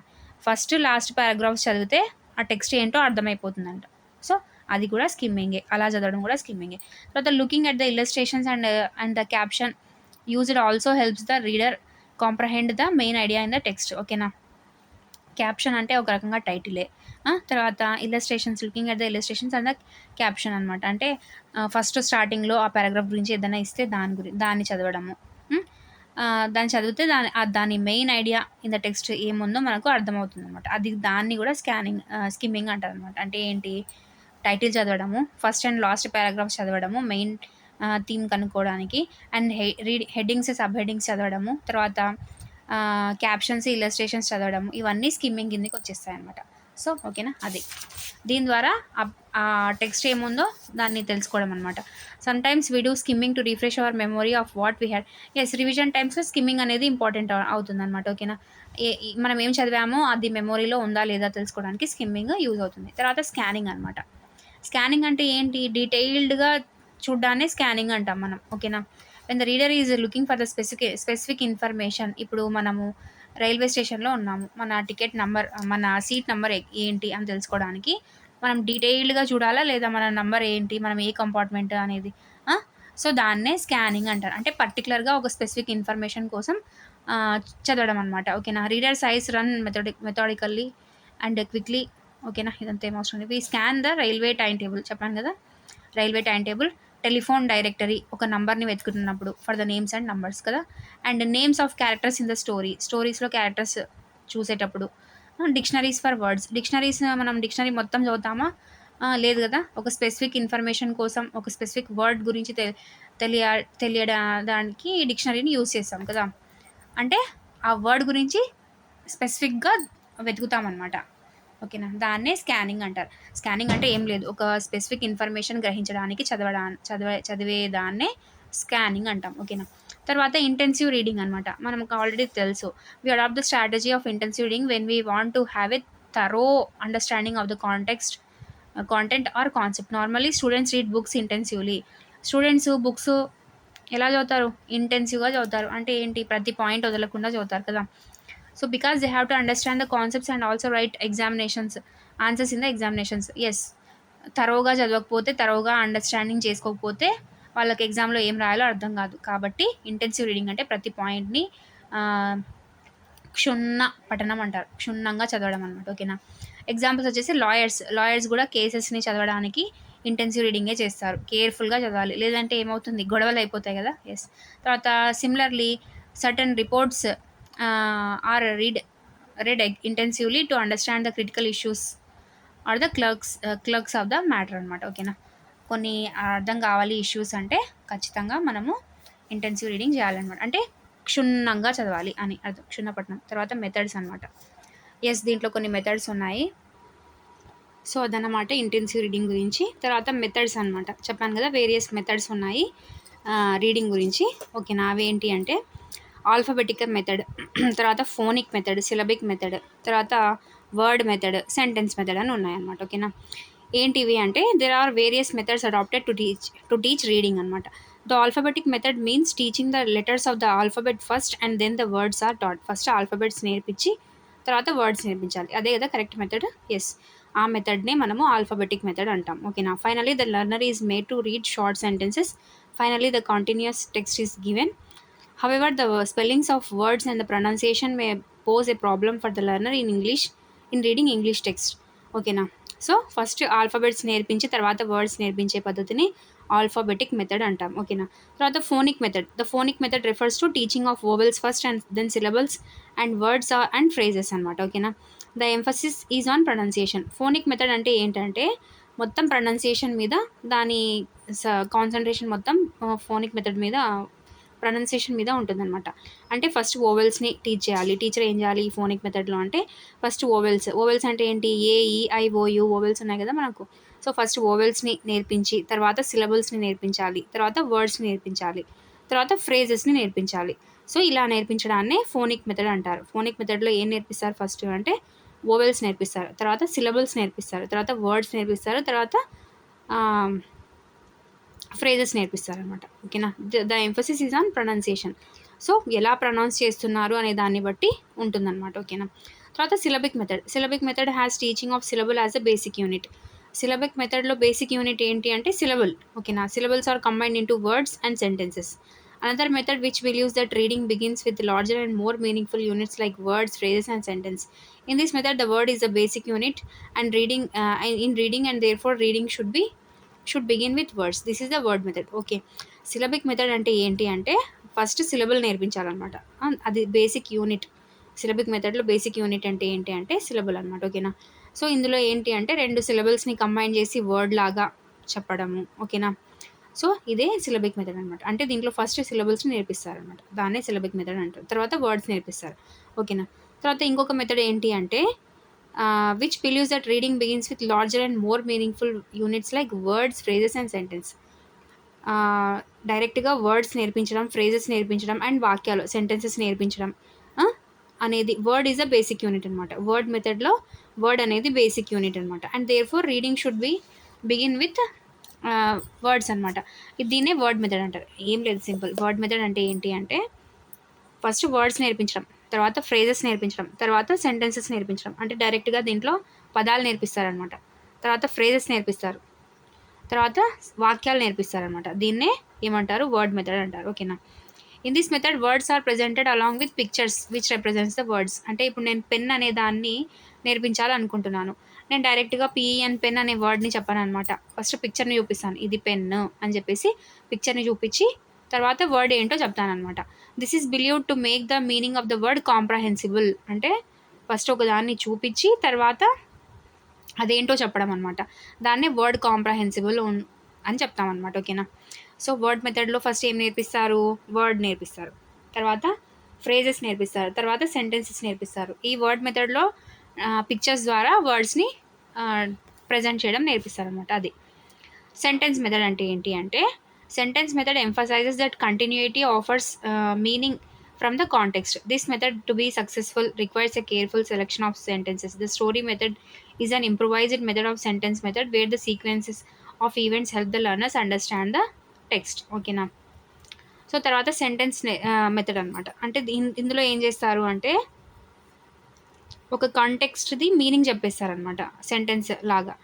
ఫస్ట్ లాస్ట్ పారాగ్రాఫ్స్ చదివితే ఆ టెక్స్ట్ ఏంటో అర్థమైపోతుందంట. సో అది కూడా స్కిమ్మింగే, అలా చదవడం కూడా స్కిమ్మింగే. తర్వాత looking at the illustrations and the caption used also helps the reader comprehend the main idea in the text. ఓకేనా. క్యాప్షన్ అంటే ఒక రకంగా టైటిలే. తర్వాత looking at the illustrations and the caption అనమాట. అంటే ఫస్ట్ స్టార్టింగ్లో ఆ పారాగ్రాఫ్ గురించి ఏదైనా ఇస్తే దాన్ని చదవడము. దాన్ని చదివితే దాని main idea in the text ఏముందో మనకు అర్థమవుతుంది అనమాట. దాన్ని కూడా స్కిమ్మింగ్ అంటారు అనమాట. అంటే ఏంటి, టైటిల్ చదవడము, ఫస్ట్ అండ్ లాస్ట్ పారాగ్రాఫ్స్ చదవడము మెయిన్ థీమ్ కనుక్కోవడానికి, అండ్ హెడ్డింగ్స్, సబ్ హెడ్డింగ్స్ చదవడము, తర్వాత క్యాప్షన్స్, ఇల్లస్ట్రేషన్స్ చదవడము, ఇవన్నీ స్కిమ్మింగ్ కిందకి వచ్చేస్తాయి అనమాట. సో ఓకేనా. అది దీని ద్వారా ఆ టెక్స్ట్ ఏముందో దాన్ని తెలుసుకోవడం అనమాట. Sometimes we do skimming to refresh our memory of what we had. Revision టైమ్స్లో స్కిమ్మింగ్ అనేది ఇంపార్టెంట్ అవుతుంది అనమాట. ఓకేనా. మనం ఏం చదివామో అది మెమొరీలో ఉందా లేదా తెలుసుకోవడానికి స్కిమ్మింగ్ యూజ్ అవుతుంది. తర్వాత స్కానింగ్ అనమాట. స్కానింగ్ అంటే ఏంటి, డీటెయిల్డ్గా చూడ్డాన్ని స్కానింగ్ అంటాం మనం. ఓకేనా. When the reader is looking for the specific information. ఇప్పుడు మనము రైల్వే స్టేషన్‌లో ఉన్నాము. మన టికెట్ నంబర్, మన సీట్ నంబర్ ఏంటి అని తెలుసుకోవడానికి మనం డీటెయిల్డ్‌గా చూడాలా? లేదా మన నంబర్ ఏంటి? మనం ఏ కంపార్ట్‌మెంట్ అనేది. ఆ! సో, దాన్నే స్కానింగ్ అంటారు. అంటే పర్టిక్యులర్‌గా ఒక స్పెసిఫిక్ ఇన్ఫర్మేషన్ కోసం చదవడం అనమాట. ఓకేనా? Readers eyes run methodically and quickly. ఓకేనా? ఇదంతా ఏం అవసరం లేదు. We scan the railway time table చెప్పాను కదా! Railway time table, telephone directory ఒక నంబర్‌ని వెతుకుతున్నప్పుడు for the names and numbers కదా! And names of characters in the స్టోరీస్‌లో క్యారెక్టర్స్ చూసేటప్పుడు. Dictionaries for words. మనం డిక్షనరీ మొత్తం చదువుతామా? లేదు కదా! ఒక స్పెసిఫిక్ ఇన్ఫర్మేషన్ కోసం ఒక స్పెసిఫిక్ వర్డ్ గురించి తెలియ తెలియడానికి డిక్షనరీని యూజ్ చేస్తాం కదా! అంటే ఆ వర్డ్ గురించి స్పెసిఫిక్‌గా వెతుకుతామనమాట. ఓకేనా? దాన్నే స్కానింగ్ అంటారు. స్కానింగ్ అంటే ఏం లేదు. ఒక స్పెసిఫిక్ ఇన్ఫర్మేషన్ గ్రహించడానికి చదివేదాన్నే స్కానింగ్ అంటాం. ఓకేనా? తర్వాత ఇంటెన్సివ్ రీడింగ్ అనమాట. మనకు ఆల్రెడీ తెలుసు. We adapt the strategy of intensive reading when we want to have a thorough understanding of the content or concept. Normally students read books intensively. Students books ఎలా చదువుతారు? ఇంటెన్సివ్‌గా చదువుతారు. అంటే ఏంటి? ప్రతి పాయింట్ వదలకుండా చదువుతారు కదా! So, because they have to understand the concepts and also write answers in the examinations. Yes. తరోగా చదవకపోతే, తరోగా అండర్‌స్టాండింగ్ చేసుకోకపోతే వాళ్ళకి ఎగ్జామ్‌లో ఏం రాయాలో అర్థం కాదు. కాబట్టి ఇంటెన్సివ్ రీడింగ్ అంటే ప్రతి పాయింట్‌ని ఆహ్, క్షుణ్ణ పఠనం అంటారు. క్షుణ్ణంగా చదవడం అనమాట. ఓకేనా? ఎగ్జాంపుల్స్ వచ్చేసి లాయర్స్ కూడా కేసెస్‌ని చదవడానికి ఇంటెన్సివ్ రీడింగే చేస్తారు. కేర్‌ఫుల్‌గా చదవాలి. లేదంటే ఏమవుతుంది? గొడవలు అయిపోతాయి కదా! యెస్. తర్వాత similarly certain reports are read intensively to understand the critical issues are the crux of the matter అనమాట. ఓకేనా? కొన్ని అర్థం కావాలి ఇష్యూస్ అంటే ఖచ్చితంగా మనము ఇంటెన్సివ్ రీడింగ్ చేయాలన్నమాట. అంటే క్షుణ్ణంగా చదవాలి అని అర్థం. క్షుణ్ణపట్నం. తర్వాత మెథడ్స్ అనమాట. యెస్, దీంట్లో కొన్ని మెథడ్స్ ఉన్నాయి. సో, అదనమాట ఇంటెన్సివ్ రీడింగ్ గురించి. తర్వాత మెథడ్స్ అనమాట. చెప్పాను కదా! వేరియస్ మెథడ్స్ ఉన్నాయి రీడింగ్ గురించి. ఓకేనా? అవేంటి అంటే ఆల్ఫాబెటికల్ మెథడ్, తర్వాత ఫోనిక్ మెథడ్, సిలబిక్ మెథడ్, తర్వాత వర్డ్ మెథడ్, సెంటెన్స్ మెథడ్ అని ఉన్నాయన్నమాట. ఓకేనా? ఏంటివి అంటే there are various methods adapted to teach reading అనమాట. The alphabetic method means teaching the letters of the alphabet first and then the words are taught. First alphabets నేర్పించి తర్వాత words నేర్పించాలి. అదే కదా కరెక్ట్ మెథడ్. ఎస్, ఆ మెథడ్నే మనము alphabetic method అంటాం. ఓకేనా? Finally the learner is made to read short sentences. Finally the continuous text is given. However, the spellings of words and the pronunciation may pose a problem for the learner in reading English text. ఓకేనా? So, first alphabets నేర్పించి తర్వాత words నేర్పించే పద్ధతిని alphabetic method అంటాం. ఓకేనా? తర్వాత phonic method. The phonic method refers to teaching of vowels first and then syllables and words and phrases అనమాట. ఓకేనా? The emphasis is on pronunciation. Phonic method అంటే ఏంటంటే మొత్తం ప్రొనౌన్సియేషన్ మీద దాని కాన్సన్ట్రేషన్ మొత్తం ఫోనిక్ మెథడ్ మీద ప్రొనౌన్సియేషన్ మీద ఉంటుందన్నమాట. అంటే ఫస్ట్ వోవెల్స్‌ని టీచ్ చేయాలి. టీచర్ ఏం చేయాలి ఈ ఫోనిక్ మెథడ్‌లో అంటే ఫస్ట్ వోవెల్స్ అంటే ఏంటి? ఏ, ఈ, ఐ, ఓ, యు వోవెల్స్ ఉన్నాయి కదా మనకు. సో, ఫస్ట్ వోవెల్స్‌ని నేర్పించి తర్వాత సిలబుల్స్‌ని నేర్పించాలి. తర్వాత వర్డ్స్‌ని నేర్పించాలి. తర్వాత ఫ్రేజెస్‌ని నేర్పించాలి. సో, ఇలా నేర్పించడాన్నే ఫోనిక్ మెథడ్ అంటారు. ఫోనిక్ మెథడ్‌లో ఏం నేర్పిస్తారు ఫస్ట్ అంటే వోవెల్స్ నేర్పిస్తారు. తర్వాత సిలబుల్స్ నేర్పిస్తారు. తర్వాత వర్డ్స్ నేర్పిస్తారు. తర్వాత ఆహ్, ఫ్రేజెస్ నేర్పిస్తారనమాట. ఓకేనా? The emphasis is on pronunciation. So, ఎలా ప్రొనౌన్స్ చేస్తున్నారు అనే దాన్ని బట్టి ఉంటుందన్నమాట. ఓకేనా? తర్వాత syllabic method has teaching of syllable as a basic unit. Syllabic మెథడ్‌లో బేసిక్ యూనిట్ ఏంటి అంటే సిలబుల్. ఓకేనా? Syllables are combined into words and sentences. Another method which believes that reading begins with larger and more meaningful units like words, phrases, and sentence. In this method, the word is the basic unit, and in reading, and therefore reading should begin with words. This is the word method. Okay. Syllabic method అంటే ఏంటి అంటే first syllable నేర్పించాలన్నమాట. అది basic unit. Syllabic మెథడ్‌లో basic unit అంటే ఏంటి అంటే syllable అనమాట. ఓకేనా? సో, ఇందులో ఏంటి అంటే 2 సిలబుల్స్‌ని కంబైన్ చేసి వర్డ్ లాగా చెప్పడము. ఓకేనా? సో, ఇదే సిలబిక్ మెథడ్ అనమాట. అంటే దీంట్లో ఫస్ట్ సిలబుల్స్‌ని నేర్పిస్తారనమాట. దాన్నే సిలబిక్ మెథడ్ అంటారు. తర్వాత వర్డ్స్ నేర్పిస్తారు. ఓకేనా? తర్వాత ఇంకొక మెథడ్ ఏంటి అంటే which believes that reading begins with larger and more meaningful units like words, phrases, and sentence. డైరెక్ట్‌గా వర్డ్స్ నేర్పించడం, ఫ్రేజెస్ నేర్పించడం అండ్ వాక్యాలు, సెంటెన్సెస్ నేర్పించడం అనేది word is a basic unit అనమాట. వర్డ్ మెథడ్‌లో వర్డ్ అనేది బేసిక్ యూనిట్ అనమాట. And therefore reading should begin with words అనమాట. దీన్నే వర్డ్ మెథడ్ అంటారు. ఏం లేదు, సింపుల్. వర్డ్ మెథడ్ అంటే ఏంటి అంటే ఫస్ట్ వర్డ్స్ నేర్పించడం, తర్వాత ఫ్రేజెస్ నేర్పించడం, తర్వాత సెంటెన్సెస్ నేర్పించడం. అంటే డైరెక్ట్గా దీంట్లో పదాలు నేర్పిస్తారనమాట, తర్వాత ఫ్రేజెస్ నేర్పిస్తారు, తర్వాత వాక్యాలు నేర్పిస్తారనమాట. దీన్నే ఏమంటారు, వర్డ్ మెథడ్ అంటారు. ఓకేనా. In this method words are presented along with pictures which represents the words. అంటే ఇప్పుడు నేను పెన్ అనే దాన్ని నేర్పించాలనుకుంటున్నాను. నేను డైరెక్ట్గా పిఎన్ పెన్ అనే వర్డ్ని చెప్పాను అనమాట. ఫస్ట్ పిక్చర్ని చూపిస్తాను, ఇది పెన్ అని చెప్పేసి పిక్చర్ని చూపించి తర్వాత వర్డ్ ఏంటో చెప్తానమాట. This is believed to make the meaning of the word comprehensible. అంటే ఫస్ట్ ఒక దాన్ని చూపించి తర్వాత అదేంటో చెప్పడం అనమాట. దాన్నే వర్డ్ కాంప్రహెన్సిబుల్ అని చెప్తామన్నమాట. ఓకేనా. సో వర్డ్ మెథడ్లో ఫస్ట్ ఏం నేర్పిస్తారు, వర్డ్ నేర్పిస్తారు, తర్వాత ఫ్రేజెస్ నేర్పిస్తారు, తర్వాత సెంటెన్సెస్ నేర్పిస్తారు. ఈ వర్డ్ మెథడ్లో పిక్చర్స్ ద్వారా వర్డ్స్ని ప్రజెంట్ చేయడం నేర్పిస్తారు అనమాట. అది సెంటెన్స్ మెథడ్ అంటే ఏంటి అంటే sentence method emphasizes that continuity offers meaning from the context. This method to be successful requires a careful selection of sentences. The story method is an improvised method of sentence method where the sequences of events help the learners understand the text. ఓకేనా. So తర్వాత sentence method అనమాట. అంటే ఇందులో ఏం చేస్తారు అంటే ఒక కాంటెక్స్ట్ది meaning చెప్పేస్తారనమాట sentence లాగా.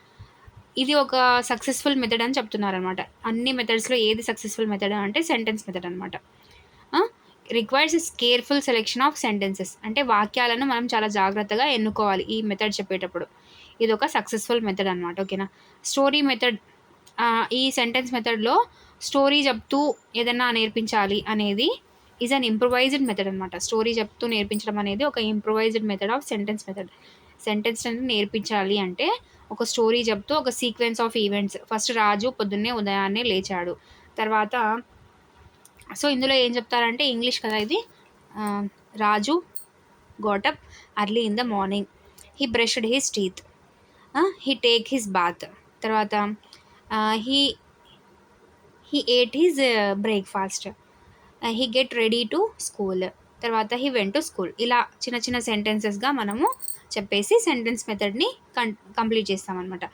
ఇది ఒక సక్సెస్ఫుల్ మెథడ్ అని చెప్తున్నారనమాట. అన్ని మెథడ్స్లో ఏది సక్సెస్ఫుల్ మెథడ్ అంటే సెంటెన్స్ మెథడ్ అనమాట. Requires is careful selection of sentences. అంటే వాక్యాలను మనం చాలా జాగ్రత్తగా ఎన్నుకోవాలి ఈ మెథడ్ చెప్పేటప్పుడు. ఇది ఒక సక్సెస్ఫుల్ మెథడ్ అనమాట. ఓకేనా. స్టోరీ మెథడ్, ఈ సెంటెన్స్ మెథడ్లో స్టోరీ చెప్తూ ఏదైనా నేర్పించాలి అనేది ఈజ్ అన్ ఇంప్రూవైజ్డ్ మెథడ్ అనమాట. స్టోరీ చెప్తూ నేర్పించడం అనేది ఒక improvised method of sentence method. Sentence అనేది నేర్పించాలి అంటే ఒక స్టోరీ చెప్తూ ఒక సీక్వెన్స్ ఆఫ్ ఈవెంట్స్. ఫస్ట్ రాజు పొద్దున్నే ఉదయాన్నే లేచాడు, తర్వాత సో ఇందులో ఏం చెప్తారంటే ఇంగ్లీష్ కదా ఇది. Raju got up early in the morning, he brushed his teeth, he take his bath, తర్వాత he he ate his breakfast, he get ready to school, తర్వాత హీ వెంట్ టు స్కూల్. ఇలా చిన్న చిన్న సెంటెన్సెస్గా మనము చెప్పేసి సెంటెన్స్ మెథడ్ని కంప్లీట్ చేస్తామన్నమాట.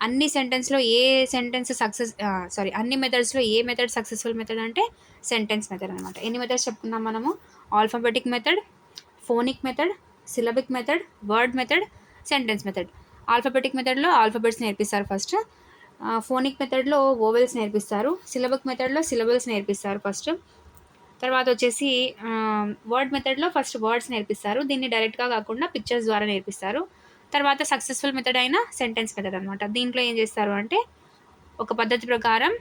అన్ని సెంటెన్స్లో ఏ సెంటెన్స్ అన్ని మెథడ్స్లో ఏ మెథడ్ సక్సెస్ఫుల్ మెథడ్ అంటే సెంటెన్స్ మెథడ్ అనమాట. ఎన్ని మెథడ్స్ చెప్పుకున్నాం మనము, alphabetic method, phonic method, syllabic method, word method, sentence method. Alphabetic మెథడ్లో ఆల్ఫాబెట్స్ నేర్పిస్తారు ఫస్ట్, ఫోనిక్ మెథడ్లో వోవెల్స్ నేర్పిస్తారు, సిలబిక్ మెథడ్లో సిలబల్స్ నేర్పిస్తారు ఫస్ట్, తర్వాత వచ్చేసి వర్డ్ మెథడ్లో ఫస్ట్ వర్డ్స్ నేర్పిస్తారు. దీన్ని డైరెక్ట్గా కాకుండా పిక్చర్స్ ద్వారా నేర్పిస్తారు. తర్వాత సక్సెస్ఫుల్ మెథడ్ అయిన సెంటెన్స్ మెథడ్ అనమాట. దీంట్లో ఏం చేస్తారు అంటే ఒక పద్ధతి ప్రకారం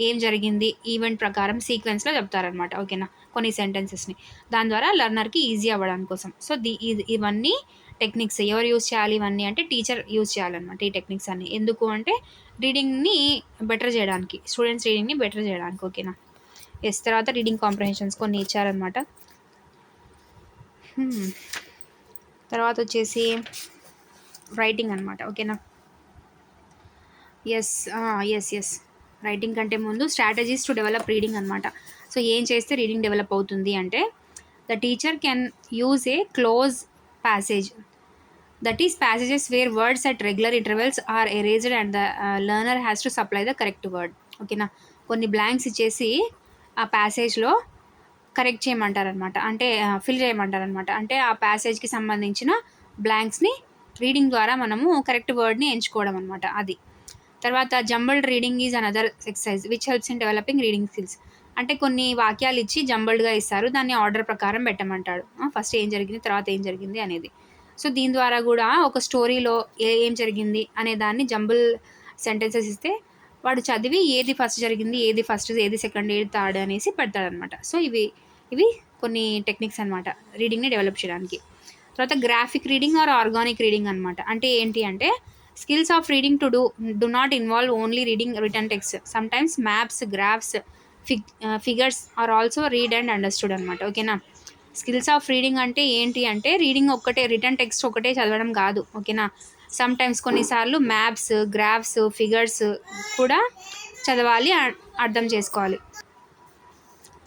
ఏం జరిగింది ఈవెంట్ ప్రకారం సీక్వెన్స్లో చెప్తారనమాట. ఓకేనా. కొన్ని సెంటెన్సెస్ని దాని ద్వారా లర్నర్కి ఈజీ అవ్వడం కోసం. సో ఇవన్నీ టెక్నిక్స్ ఎవరు యూజ్ చేయాలి, ఇవన్నీ అంటే టీచర్ యూజ్ చేయాలన్నమాట. ఈ టెక్నిక్స్ అన్నీ ఎందుకు అంటే రీడింగ్ని బెటర్ చేయడానికి, స్టూడెంట్స్ రీడింగ్ని బెటర్ చేయడానికి. ఓకేనా. ఎస్. తర్వాత రీడింగ్ కాంప్రహెన్షన్స్ కొన్ని ఇచ్చారనమాట. తర్వాత వచ్చేసి రైటింగ్ అనమాట. ఓకేనా. ఎస్ ఎస్ రైటింగ్ కంటే ముందు స్ట్రాటజీస్ టు డెవలప్ రీడింగ్ అనమాట. సో ఏం చేస్తే రీడింగ్ డెవలప్ అవుతుంది అంటే the teacher can use a cloze passage, that is passages where words at regular intervals are erased and the learner has to supply the correct word. ఓకేనా. కొన్ని blanks ఇచ్చేసి ఆ ప్యాసేజ్లో correct చేయమంటారనమాట, అంటే fill చేయమంటారనమాట. అంటే ఆ ప్యాసేజ్కి సంబంధించిన బ్లాంక్స్ని రీడింగ్ ద్వారా మనము కరెక్ట్ వర్డ్ని ఎంచుకోవడం అనమాట. అది తర్వాత jumbled reading is another exercise which helps in developing reading skills. అంటే కొన్ని వాక్యాలు ఇచ్చి జంబల్డ్గా ఇస్తారు, దాన్ని ఆర్డర్ ప్రకారం పెట్టమంటాడు. ఫస్ట్ ఏం జరిగింది తర్వాత ఏం జరిగింది అనేది. సో దీని ద్వారా కూడా ఒక స్టోరీలో ఏం జరిగింది అనే దాన్ని జంబుల్ సెంటెన్సెస్ ఇస్తే వాడు చదివి ఏది ఫస్ట్ జరిగింది, ఏది ఫస్ట్, ఏది సెకండ్, ఏది థర్డ్ అనేసి పెడతాడనమాట. సో ఇవి కొన్ని టెక్నిక్స్ అనమాట రీడింగ్ని డెవలప్ చేయడానికి. తర్వాత graphic reading or organic reading అనమాట. అంటే ఏంటి అంటే skills of reading to do not involve only reading written text. Sometimes maps, graphs, figures are also read and understood అనమాట. ఓకేనా. స్కిల్స్ ఆఫ్ రీడింగ్ అంటే ఏంటి అంటే రీడింగ్ ఒక్కటే, రిటర్న్ టెక్స్ట్ ఒకటే చదవడం కాదు. ఓకేనా. సమ్టైమ్స్ కొన్నిసార్లు మ్యాప్స్, గ్రాఫ్స్, ఫిగర్స్ కూడా చదవాలి, అర్థం చేసుకోవాలి.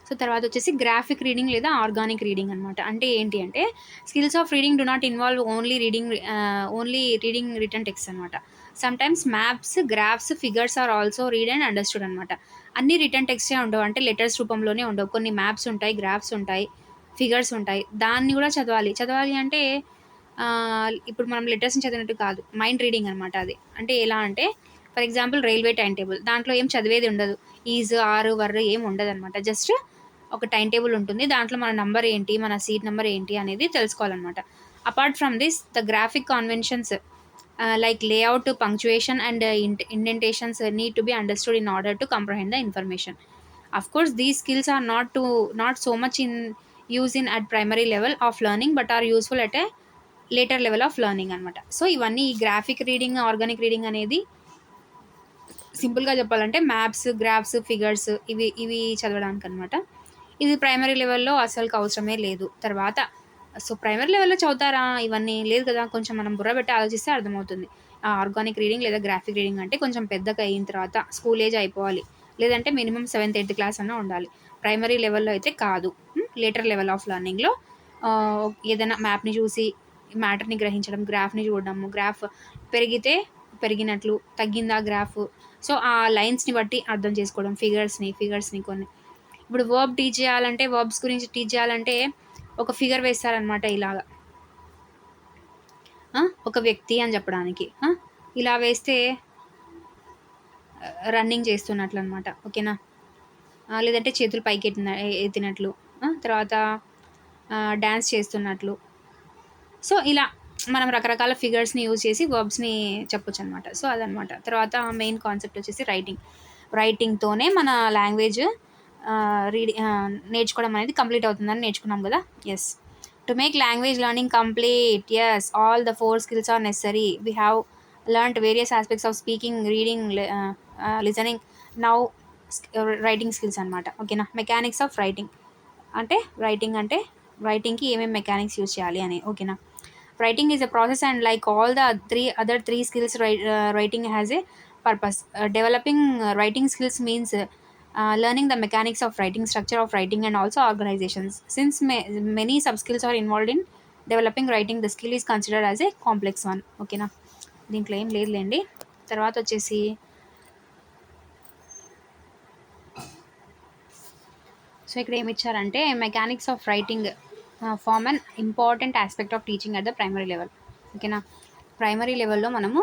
సో తర్వాత వచ్చేసి గ్రాఫిక్ రీడింగ్ లేదా ఆర్గానిక్ రీడింగ్ అనమాట. అంటే ఏంటి అంటే skills of reading do not involve only reading written text అనమాట. Sometimes maps, graphs, figures are also read and understood అనమాట. అన్ని రిటర్న్ టెక్స్టే ఉండవు. అంటే లెటర్స్ రూపంలోనే ఉండవు. కొన్ని మ్యాప్స్ ఉంటాయి, గ్రాఫ్స్ ఉంటాయి, ఫిగర్స్ ఉంటాయి. దాన్ని గూడా చదవాలి. చదవాలి అంటే ఇప్పుడు మనం లెటర్స్‌ని చదివినట్టు కాదు. మైండ్ రీడింగ్ అనమాట అది. అంటే ఎలా అంటే for example railway time table. దాంట్లో ఏం చదివేది ఉండదు. ఈజ్, ఆర్, వర్ ఏం ఉండదనమాట. జస్ట్ ఒక టైమ్ టేబుల్ ఉంటుంది. దాంట్లో మన నంబర్ ఏంటి, మన సీట్ నంబర్ ఏంటి అనేది తెలుసుకోవాలనమాట. Apart from this the graphic conventions like layout, punctuation, and indentations need to be understood in order to comprehend the information. Of course, these skills are not so much in use in at primary level of learning, but are useful at a later level of learning అనమాట. So ఇవన్నీ ఈ graphic reading, organic reading అనేది సింపుల్‌గా చెప్పాలంటే maps, graphs, figures ఇవి ఇవి చదవడానికనమాట. ఇది primary లెవెల్‌లో అసలుకి అవసరమే లేదు. తర్వాత ప్రైమరీ లెవెల్‌లో చదువుతారా ఇవన్నీ? లేదు కదా! కొంచెం మనం బుర్ర పెట్టి ఆలోచిస్తే అర్థమవుతుంది. ఆర్గానిక్ రీడింగ్ లేదా గ్రాఫిక్ రీడింగ్ అంటే కొంచెం పెద్దగా అయిన తర్వాత స్కూల్ ఏజ్ అయిపోవాలి. లేదంటే మినిమమ్ సెవెంత్, ఎయిత్ క్లాస్ అన్నా ఉండాలి. ప్రైమరీ లెవెల్‌లో అయితే కాదు. లేటర్ లెవెల్ ఆఫ్ లెర్నింగ్‌లో ఏదైనా మ్యాప్‌ని చూసి మ్యాటర్‌ని గ్రహించడం, గ్రాఫ్‌ని చూడడము, గ్రాఫ్ పెరిగితే పెరిగినట్లు, తగ్గిందా గ్రాఫ్. సో, ఆ లైన్స్‌ని బట్టి అర్థం చేసుకోవడం. ఫిగర్స్‌ని కొన్ని. ఇప్పుడు వర్బ్ టీచ్ చేయాలంటే, వర్బ్స్ గురించి టీచ్ చేయాలంటే ఒక ఫిగర్ వేస్తారనమాట ఇలాగ. ఒక వ్యక్తి అని చెప్పడానికి. ఇలా వేస్తే రన్నింగ్ చేస్తున్నట్లనమాట. ఓకేనా? లేదంటే చేతులు పైకి ఎత్తినట్లు. తర్వాత డాన్స్ చేస్తున్నట్లు. సో, ఇలా మనం రకరకాల ఫిగర్స్‌ని యూజ్ చేసి వర్బ్స్‌ని చెప్పొచ్చనమాట. సో, అదనమాట. తర్వాత మెయిన్ కాన్సెప్ట్ వచ్చేసి రైటింగ్. రైటింగ్‌తోనే మన లాంగ్వేజ్ నేర్చుకోవడం అనేది కంప్లీట్ అవుతుందని నేర్చుకున్నాం గదా! Yes. To make language learning complete, yes, all the 4 skills are necessary. We have learned various aspects of speaking, reading, listening. Now writing skills అనమాట. ఓకేనా? Mechanics of writing. అంటే రైటింగ్‌కి ఏమేమి మెకానిక్స్ యూజ్ చేయాలి అని. ఓకేనా? Writing is a process, and like all the other three skills, writing has a purpose. Developing writing skills means learning the mechanics of writing, structure of writing, and also organizations. Since many sub skills are involved in developing writing, the skill is considered as a complex one. ఓకేనా? దీంట్లో ఏం లేదులేండి. తర్వాత వచ్చేసి so ఇక్కడ ఏమి ఇచ్చారంటే mechanics of writing form an important aspect of teaching at the primary level. ఓకేనా? ప్రైమరీ లెవెల్లో మనము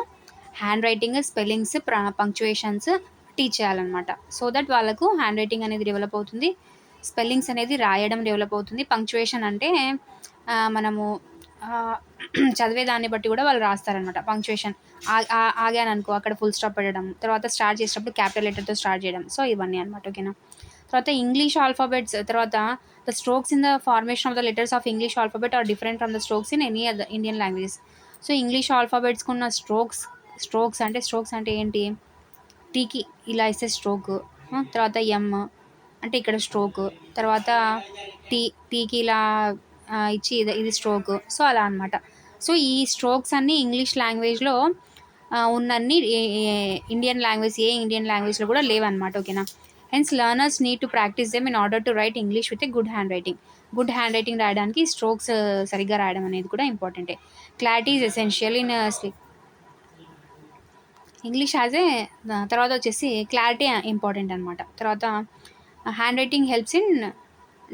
hand writing, spellings, punctuations teach చేయాలన్నమాట. సో దట్ వాళ్ళకు హ్యాండ్ రైటింగ్ అనేది డెవలప్ అవుతుంది. స్పెల్లింగ్స్ అనేది రాయడం డెవలప్ అవుతుంది. పంక్చుయేషన్ అంటే మనము చదివే దాన్ని బట్టి కూడా వాళ్ళు రాస్తారనమాట. పంక్చుయేషన్ ఆగాననుకో అక్కడ ఫుల్ స్టాప్ పెట్టడం, తర్వాత స్టార్ట్ చేసేటప్పుడు క్యాపిటల్ లెటర్‌తో స్టార్ట్ చేయడం. సో ఇవన్నీ అనమాట. ఓకేనా? తర్వాత ఇంగ్లీష్ ఆల్ఫాబెట్స్, తర్వాత the strokes in the formation of the letters of English alphabet are different from the strokes in any other Indian languages. So English ఆల్ఫాబెట్స్‌కి ఉన్న స్ట్రోక్స్ అంటే ఏంటి? టీకి ఇలా ఇస్తే స్ట్రోకు. తర్వాత ఎమ్ అంటే ఇక్కడ స్ట్రోకు. తర్వాత టీ టీకి ఇలా ఇచ్చి ఇది స్ట్రోకు. సో అలా అనమాట. సో ఈ స్ట్రోక్స్ అన్నీ ఇంగ్లీష్ లాంగ్వేజ్‌లో ఉన్నన్ని ఇండియన్ లాంగ్వేజ్‌లో కూడా లేవన్నమాట. ఓకేనా? Hence learners need to practise them in order to write English with a good hand writing. Good hand writing రాయడానికి స్ట్రోక్స్ సరిగ్గా రాయడం అనేది కూడా ఇంపార్టెంటే. Clarity is essential in English as a తర్వాత వచ్చేసి క్లారిటీ ఇంపార్టెంట్ అనమాట. తర్వాత hand writing helps in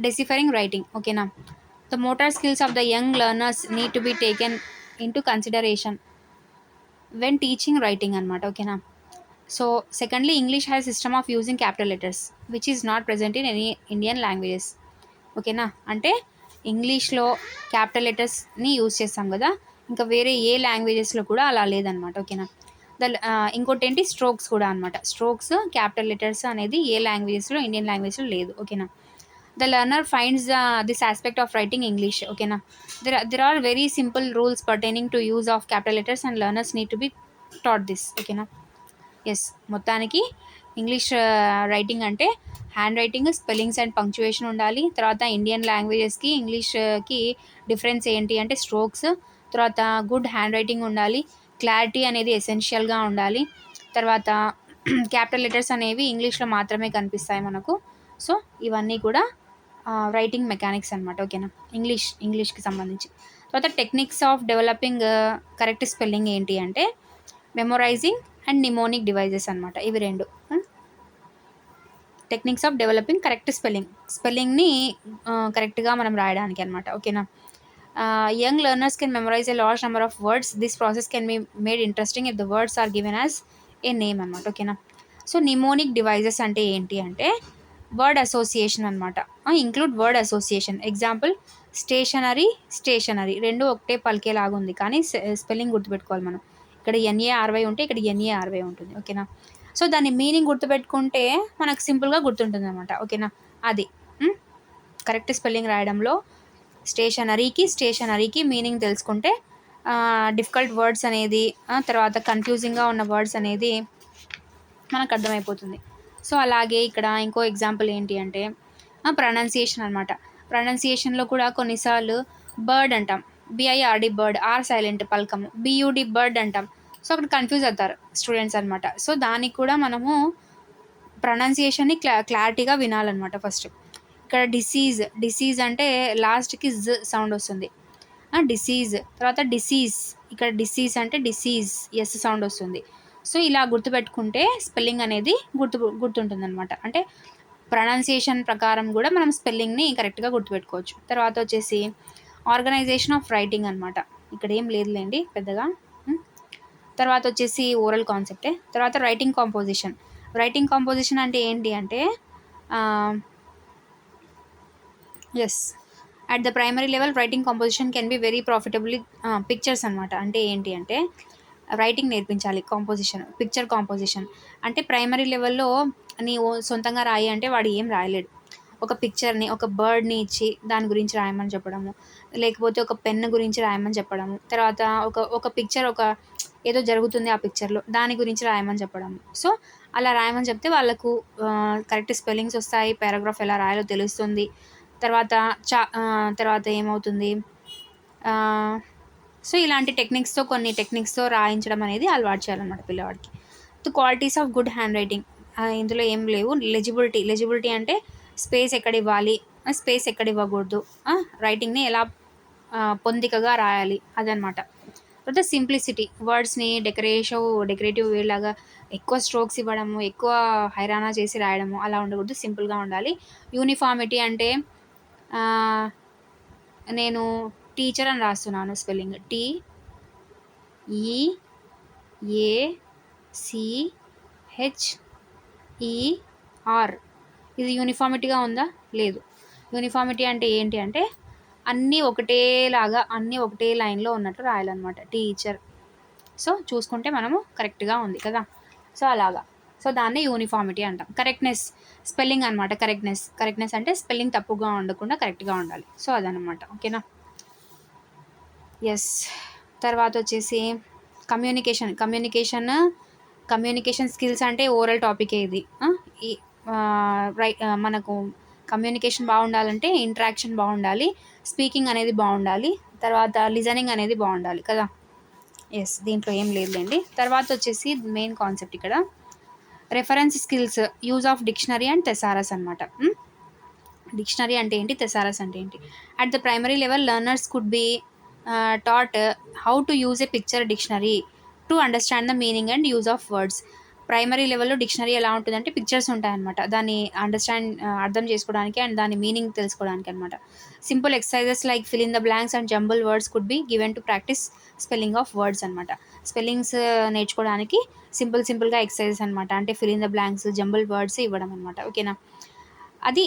deciphering writing. ఓకేనా? The motor skills of the young learners need to be taken in to consideration when teaching writing అనమాట. ఓకేనా? So secondly English has system of using capital letters which is not present in any Indian languages. ఓకేనా? అంటే ఇంగ్లీష్లో capital లెటర్స్ని use చేస్తాం కదా, ఇంకా వేరే ఏ లాంగ్వేజెస్లో కూడా అలా లేదనమాట. ఓకేనా? ఇంకోటి ఏంటి స్ట్రోక్స్ కూడా అనమాట. స్ట్రోక్స్, క్యాపిటల్ లెటర్స్ అనేది ఏ లాంగ్వేజెస్లో ఇండియన్ లాంగ్వేజ్లో లేదు. ఓకేనా? The learner finds this aspect of writing English. ఓకేనా? There are very simple rules pertaining to use of capital letters and learners need to be taught this. ఓకేనా? Yes, మొత్తానికి English writing అంటే hand writing, spellings and punctuation ఉండాలి. తర్వాత Indian లాంగ్వేజెస్కి ఇంగ్లీష్కి difference ఏంటి అంటే strokes. తర్వాత good hand writing ఉండాలి. Clarity అనేది ఎసెన్షియల్గా ఉండాలి. తర్వాత క్యాపిటల్ లెటర్స్ అనేవి ఇంగ్లీష్లో మాత్రమే కనిపిస్తాయి మనకు. సో ఇవన్నీ కూడా రైటింగ్ మెకానిక్స్ అనమాట. ఓకేనా? ఇంగ్లీష్కి సంబంధించి. తర్వాత techniques of developing correct spelling ఏంటి అంటే మెమొరైజింగ్ అండ్ నిమోనిక్ డివైజెస్ అనమాట. ఇవి రెండు టెక్నిక్స్ ఆఫ్ డెవలపింగ్ కరెక్ట్ స్పెల్లింగ్ని కరెక్ట్గా మనం రాయడానికి అనమాట. ఓకేనా. Young learners can memorise a large number of words. This process can be made interesting if the words are given as a name అనమాట. ఓకేనా. సో నిమోనిక్ డివైజెస్ అంటే ఏంటి అంటే వర్డ్ అసోసియేషన్ అనమాట. Include word association. Example stationery రెండు ఒకటే పలికేలాగా ఉంది, కానీ స్పెల్లింగ్ గుర్తుపెట్టుకోవాలి మనం. ఇక్కడ NARY ఉంటే ఇక్కడ NARY ఉంటుంది. ఓకేనా. సో దాని మీనింగ్ గుర్తుపెట్టుకుంటే మనకు సింపుల్గా గుర్తుంటుంది అనమాట. ఓకేనా. అది కరెక్ట్ స్పెల్లింగ్ రాయడంలో స్టేషనరీకి మీనింగ్ తెలుసుకుంటే డిఫికల్ట్ వర్డ్స్ అనేది తర్వాత కన్ఫ్యూజింగ్గా ఉన్న వర్డ్స్ అనేది మనకు అర్థమైపోతుంది. సో అలాగే ఇక్కడ ఇంకో ఎగ్జాంపుల్ ఏంటి అంటే ప్రొనౌన్సియేషన్ అనమాట. ప్రొనౌన్సియేషన్లో కూడా కొన్నిసార్లు బర్డ్ అంటాం, BIRD బర్డ్, ఆర్ సైలెంట్ పలకము, BUD బర్డ్ అంటాం. సో అక్కడ కన్ఫ్యూజ్ అవుతారు స్టూడెంట్స్ అనమాట. సో దానికి కూడా మనము ప్రొనౌన్సియేషన్ని క్లారిటీగా వినాలన్నమాట ఫస్ట్. ఇక్కడ డిసీజ్ అంటే లాస్ట్కి సౌండ్ వస్తుంది. డిసీజ్ తర్వాత డిసీజ్, ఇక్కడ డిసీజ్ అంటే డిసీజ్ సౌండ్ వస్తుంది. సో ఇలా గుర్తుపెట్టుకుంటే స్పెల్లింగ్ అనేది గుర్తుంటుంది అనమాట. అంటే ప్రొనౌన్సియేషన్ ప్రకారం కూడా మనం స్పెల్లింగ్ని కరెక్ట్గా గుర్తుపెట్టుకోవచ్చు. తర్వాత వచ్చేసి ఆర్గనైజేషన్ ఆఫ్ రైటింగ్ అనమాట. ఇక్కడ ఏం లేదులేండి పెద్దగా. తర్వాత వచ్చేసి ఓరల్ కాన్సెప్టే. తర్వాత రైటింగ్ కాంపోజిషన్ అంటే ఏంటి అంటే at the primary level writing composition can be very ప్రాఫిటబుల్లీ pictures అనమాట. అంటే ఏంటి అంటే రైటింగ్ నేర్పించాలి, పిక్చర్ కాంపోజిషన్ అంటే ప్రైమరీ లెవెల్లో నీ సొంతంగా రాయి అంటే వాడు ఏం రాయలేడు. ఒక పిక్చర్ని, ఒక బర్డ్ని ఇచ్చి దాని గురించి రాయమని చెప్పడము, లేకపోతే ఒక పెన్ గురించి రాయమని చెప్పడము, తర్వాత ఒక పిక్చర్ ఏదో జరుగుతుంది ఆ పిక్చర్లో దాని గురించి రాయమని చెప్పడము. సో అలా రాయమని చెప్తే వాళ్ళకు కరెక్ట్ స్పెల్లింగ్స్ వస్తాయి, పారాగ్రాఫ్ ఎలా రాయాలో తెలుస్తుంది. తర్వాత ఏమవుతుంది, సో ఇలాంటి కొన్ని టెక్నిక్స్తో రాయించడం అనేది అలవాటు చేయాలన్నమాట పిల్లవాడికి. The qualities of good hand writing, ఇందులో ఏం లేవు. లెజిబిలిటీ అంటే స్పేస్ ఎక్కడ ఇవ్వాలి, స్పేస్ ఎక్కడ ఇవ్వకూడదు, రైటింగ్ని ఎలా పొందికగా రాయాలి అదనమాట. తర్వాత సింప్లిసిటీ, వర్డ్స్ని డెకరేటివ్ లాగా ఎక్కువ స్ట్రోక్స్ ఇవ్వడము, ఎక్కువ హైరానా చేసి రాయడము అలా ఉండకూడదు, సింపుల్గా ఉండాలి. యూనిఫార్మిటీ అంటే నేను టీచర్ అని రాస్తున్నాను, స్పెల్లింగ్ TEACHER. ఇది యూనిఫార్మిటీగా ఉందా? లేదు. యూనిఫార్మిటీ అంటే ఏంటి అంటే అన్నీ ఒకటే లైన్లో ఉన్నట్టు రాయాలన్నమాట టీచర్. సో చూసుకుంటే మనము కరెక్ట్గా ఉంది కదా. సో అలాగా, సో దాన్ని యూనిఫార్మిటీ అంటాం. కరెక్ట్నెస్ స్పెల్లింగ్ అనమాట. కరెక్ట్నెస్ అంటే స్పెల్లింగ్ తప్పుగా ఉండకుండా కరెక్ట్గా ఉండాలి. సో అదనమాట. ఓకేనా. తర్వాత వచ్చేసి కమ్యూనికేషన్ స్కిల్స్ అంటే ఓరల్ టాపికే ఇది. మనకు కమ్యూనికేషన్ బాగుండాలంటే ఇంటరాక్షన్ బాగుండాలి, స్పీకింగ్ అనేది బాగుండాలి, తర్వాత లిజనింగ్ అనేది బాగుండాలి కదా. దీంట్లో ఏం లేదులేండి. తర్వాత వచ్చేసి మెయిన్ కాన్సెప్ట్ ఇక్కడ reference skills, use of dictionary and thesaurus అనమాట. డిక్షనరీ అంటే ఏంటి, థెసారస్ అంటే ఏంటి. At the primary level learners could be taught how to use a picture dictionary to understand the meaning and use of words. Primary లెవెల్లో dictionary ఎలా ఉంటుందంటే pictures ఉంటాయన్నమాట, దాన్ని అర్థం చేసుకోవడానికి అండ్ దాని మీనింగ్ తెలుసుకోవడానికి అనమాట. Simple exercises like fill in the blanks and jumble words could be given to practice spelling of words అనమాట. స్పెల్లింగ్స్ నేర్చుకోవడానికి సింపుల్గా ఎక్సర్సైజెస్ అనమాట. అంటే fill in the blanks, jumble words ఇవ్వడం అనమాట. ఓకేనా. అది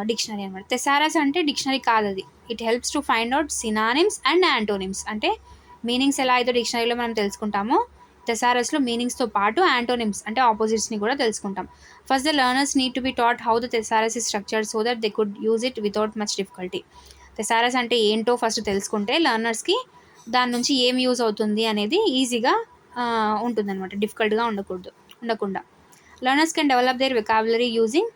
డిక్షనరీ అనమాట. థెసారస్ అంటే డిక్షనరీ కాదు అది. It helps to find out synonyms and antonyms. అంటే మీనింగ్స్ ఎలా అయితే డిక్షనరీలో మనం తెలుసుకుంటామో థెసారస్లో మీనింగ్స్తో పాటు యాంటోనిమ్స్ అంటే ఆపోజిట్స్ని కూడా తెలుసుకుంటాం. First the learners need to be taught how the thesaurus is structured so that they could use it without much difficulty. Thesaurus అంటే ఏంటో ఫస్ట్ తెలుసుకుంటే లెర్నర్స్కి దాని నుంచి ఏం యూజ్ అవుతుంది అనేది ఈజీగా ఉంటుందన్నమాట, డిఫికల్ట్గా ఉండకుండా. Learners can develop their vocabulary using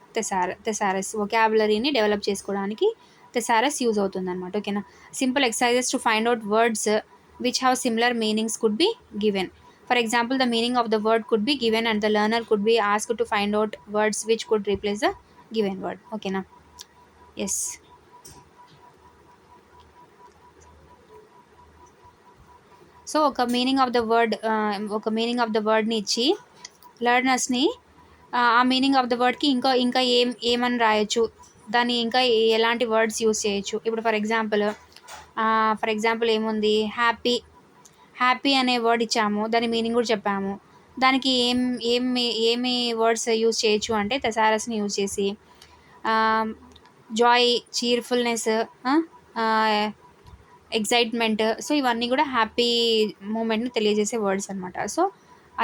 thesaurus. వొకాబులరీని డెవలప్ చేసుకోవడానికి థెసారస్ యూజ్ అవుతుందన్నమాట. ఓకేనా. Simple exercises to find out words which have similar meanings could be given. For example the meaning of the word could be given and the learner could be asked to find out words which could replace the given word. Okay. So ఒక meaning of the word, ఒక meaning of the వర్డ్ని ఇచ్చి లెర్నర్స్ని ఆ meaning of the వర్డ్కి ఇంకా ఇంకా ఏమని రాయొచ్చు, దాన్ని ఇంకా ఎలాంటి వర్డ్స్ యూస్ చేయొచ్చు. ఇప్పుడు ఫర్ ఎగ్జాంపుల్ ఏముంది, హ్యాపీ, హ్యాపీ అనే వర్డ్ ఇచ్చాము, దాని మీనింగ్ కూడా చెప్పాము. దానికి ఏమి వర్డ్స్ యూజ్ చేయొచ్చు అంటే థెసారస్ని యూజ్ చేసి జాయ్, చీర్ఫుల్నెస్, ఎక్సైట్మెంట్, సో ఇవన్నీ కూడా హ్యాపీ మూమెంట్ని తెలియజేసే వర్డ్స్ అనమాట. సో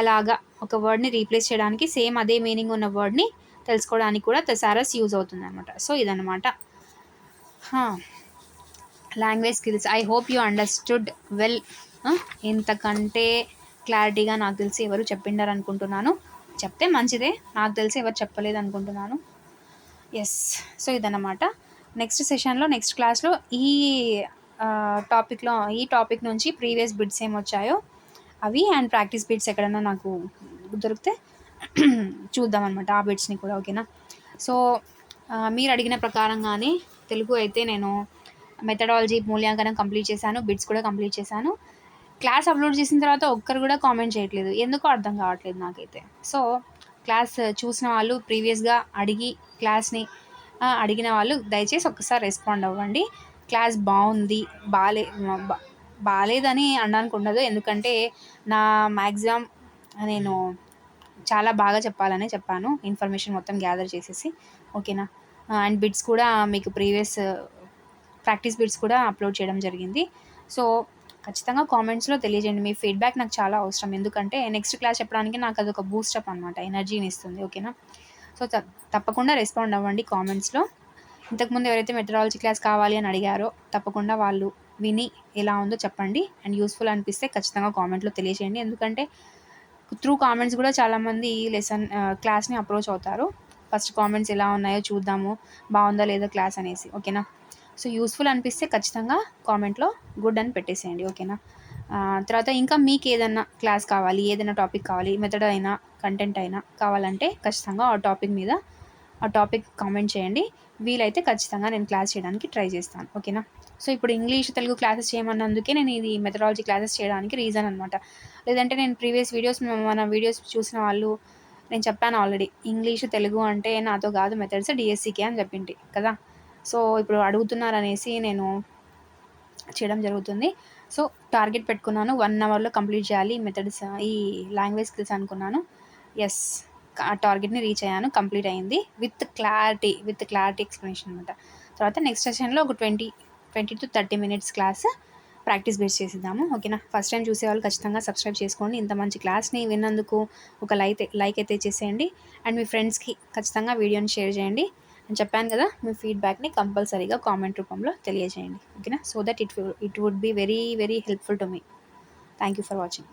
అలాగా ఒక వర్డ్ని రీప్లేస్ చేయడానికి సేమ్ అదే మీనింగ్ ఉన్న వర్డ్ని తెలుసుకోవడానికి కూడా థెసారస్ యూజ్ అవుతుంది అనమాట. సో ఇదనమాట language skills. I hope you understood well. ఇంతకంటే క్లారిటీగా నాకు తెలిసి ఎవరు చెప్పిండారు అనుకుంటున్నాను. చెప్తే మంచిదే, నాకు తెలిసి ఎవరు చెప్పలేదు అనుకుంటున్నాను. ఎస్, సో ఇదన్నమాట. నెక్స్ట్ సెషన్లో, నెక్స్ట్ క్లాస్లో ఈ టాపిక్ నుంచి ప్రీవియస్ బిట్స్ ఏమొచ్చాయో అవి అండ్ ప్రాక్టీస్ బిట్స్ ఎక్కడన్నా నాకు దొరికితే చూద్దాం అనమాట, ఆ బిట్స్ని కూడా. ఓకేనా. సో మీరు అడిగిన ప్రకారంగానే తెలుగు అయితే నేను మెథడాలజీ మూల్యాంకనం కంప్లీట్ చేశాను, బిట్స్ కూడా కంప్లీట్ చేశాను. క్లాస్ అప్లోడ్ చేసిన తర్వాత ఒక్కరు కూడా కామెంట్ చేయట్లేదు, ఎందుకో అర్థం కావట్లేదు నాకైతే. సో క్లాస్ చూసిన వాళ్ళు, ప్రీవియస్గా క్లాస్ని అడిగిన వాళ్ళు దయచేసి ఒక్కసారి రెస్పాండ్ అవ్వండి. క్లాస్ బాగుంది, బాగాలేదని అనడానికి ఉండదు, ఎందుకంటే నా మ్యాక్సిమం నేను చాలా బాగా చెప్పాలనే చెప్పాను, ఇన్ఫర్మేషన్ మొత్తం గ్యాదర్ చేసేసి. ఓకేనా. అండ్ బిట్స్ కూడా మీకు ప్రీవియస్ ప్రాక్టీస్ బిట్స్ కూడా అప్లోడ్ చేయడం జరిగింది. సో ఖచ్చితంగా కామెంట్స్లో తెలియజేయండి, మీ ఫీడ్బ్యాక్ నాకు చాలా అవసరం, ఎందుకంటే నెక్స్ట్ క్లాస్ చెప్పడానికి నాకు అదొక బూస్టప్ అనమాట, ఎనర్జీని ఇస్తుంది. ఓకేనా. సో తప్పకుండా రెస్పాండ్ అవ్వండి కామెంట్స్లో. ఇంతకుముందు ఎవరైతే మెథడాలజీ క్లాస్ కావాలి అని అడిగారో తప్పకుండా వాళ్ళు విని ఎలా ఉందో చెప్పండి. అండ్ యూస్ఫుల్ అనిపిస్తే ఖచ్చితంగా కామెంట్లో తెలియజేయండి, ఎందుకంటే త్రూ కామెంట్స్ కూడా చాలామంది క్లాస్ని అప్రోచ్ అవుతారు. ఫస్ట్ కామెంట్స్ ఎలా ఉన్నాయో చూద్దాము, బాగుందా లేదా క్లాస్ అనేసి. ఓకేనా. సో యూస్ఫుల్ అనిపిస్తే ఖచ్చితంగా కామెంట్లో గుడ్ అని పెట్టేసేయండి. ఓకేనా. తర్వాత ఇంకా మీకు ఏదైనా క్లాస్ కావాలి, ఏదైనా టాపిక్ కావాలి, మెథడ్ అయినా కంటెంట్ అయినా కావాలంటే ఖచ్చితంగా ఆ టాపిక్ కామెంట్ చేయండి. వీలైతే ఖచ్చితంగా నేను క్లాస్ చేయడానికి ట్రై చేస్తాను. ఓకేనా. సో ఇప్పుడు ఇంగ్లీష్, తెలుగు క్లాసెస్ చేయమన్నందుకే నేను ఇది మెథడాలజీ క్లాసెస్ చేయడానికి రీజన్ అనమాట. లేదంటే నేను ప్రీవియస్ మన వీడియోస్ చూసిన వాళ్ళు, నేను చెప్పాను ఆల్రెడీ, ఇంగ్లీషు తెలుగు అంటే నాతో కాదు మెథడ్స్, డిఎస్సికే అని చెప్పింటి కదా. సో ఇప్పుడు అడుగుతున్నారనేసి నేను చేయడం జరుగుతుంది. సో టార్గెట్ పెట్టుకున్నాను, 1 అవర్లో కంప్లీట్ చేయాలి మెథడ్స్, ఈ లాంగ్వేజ్ స్కిల్స్ అనుకున్నాను. ఎస్, ఆ టార్గెట్ని రీచ్ అయ్యాను, కంప్లీట్ అయింది విత్ క్లారిటీ ఎక్స్ప్లెనేషన్ అనమాట. తర్వాత నెక్స్ట్ సెషన్లో ఒక 20 to 30 minutes class practice base చేసిద్దాము. ఓకేనా. ఫస్ట్ టైం చూసేవాళ్ళు ఖచ్చితంగా సబ్స్క్రైబ్ చేసుకోండి. ఇంత మంచి క్లాస్ని విన్నందుకు ఒక లైక్ అయితే చేసేయండి. అండ్ మీ ఫ్రెండ్స్కి ఖచ్చితంగా వీడియోని షేర్ చేయండి. నేను చెప్పాను కదా, మీ ఫీడ్బ్యాక్ని కంపల్సరీగా కామెంట్ రూపంలో తెలియజేయండి. ఓకేనా. So that it would be very very helpful to me. Thank you for watching.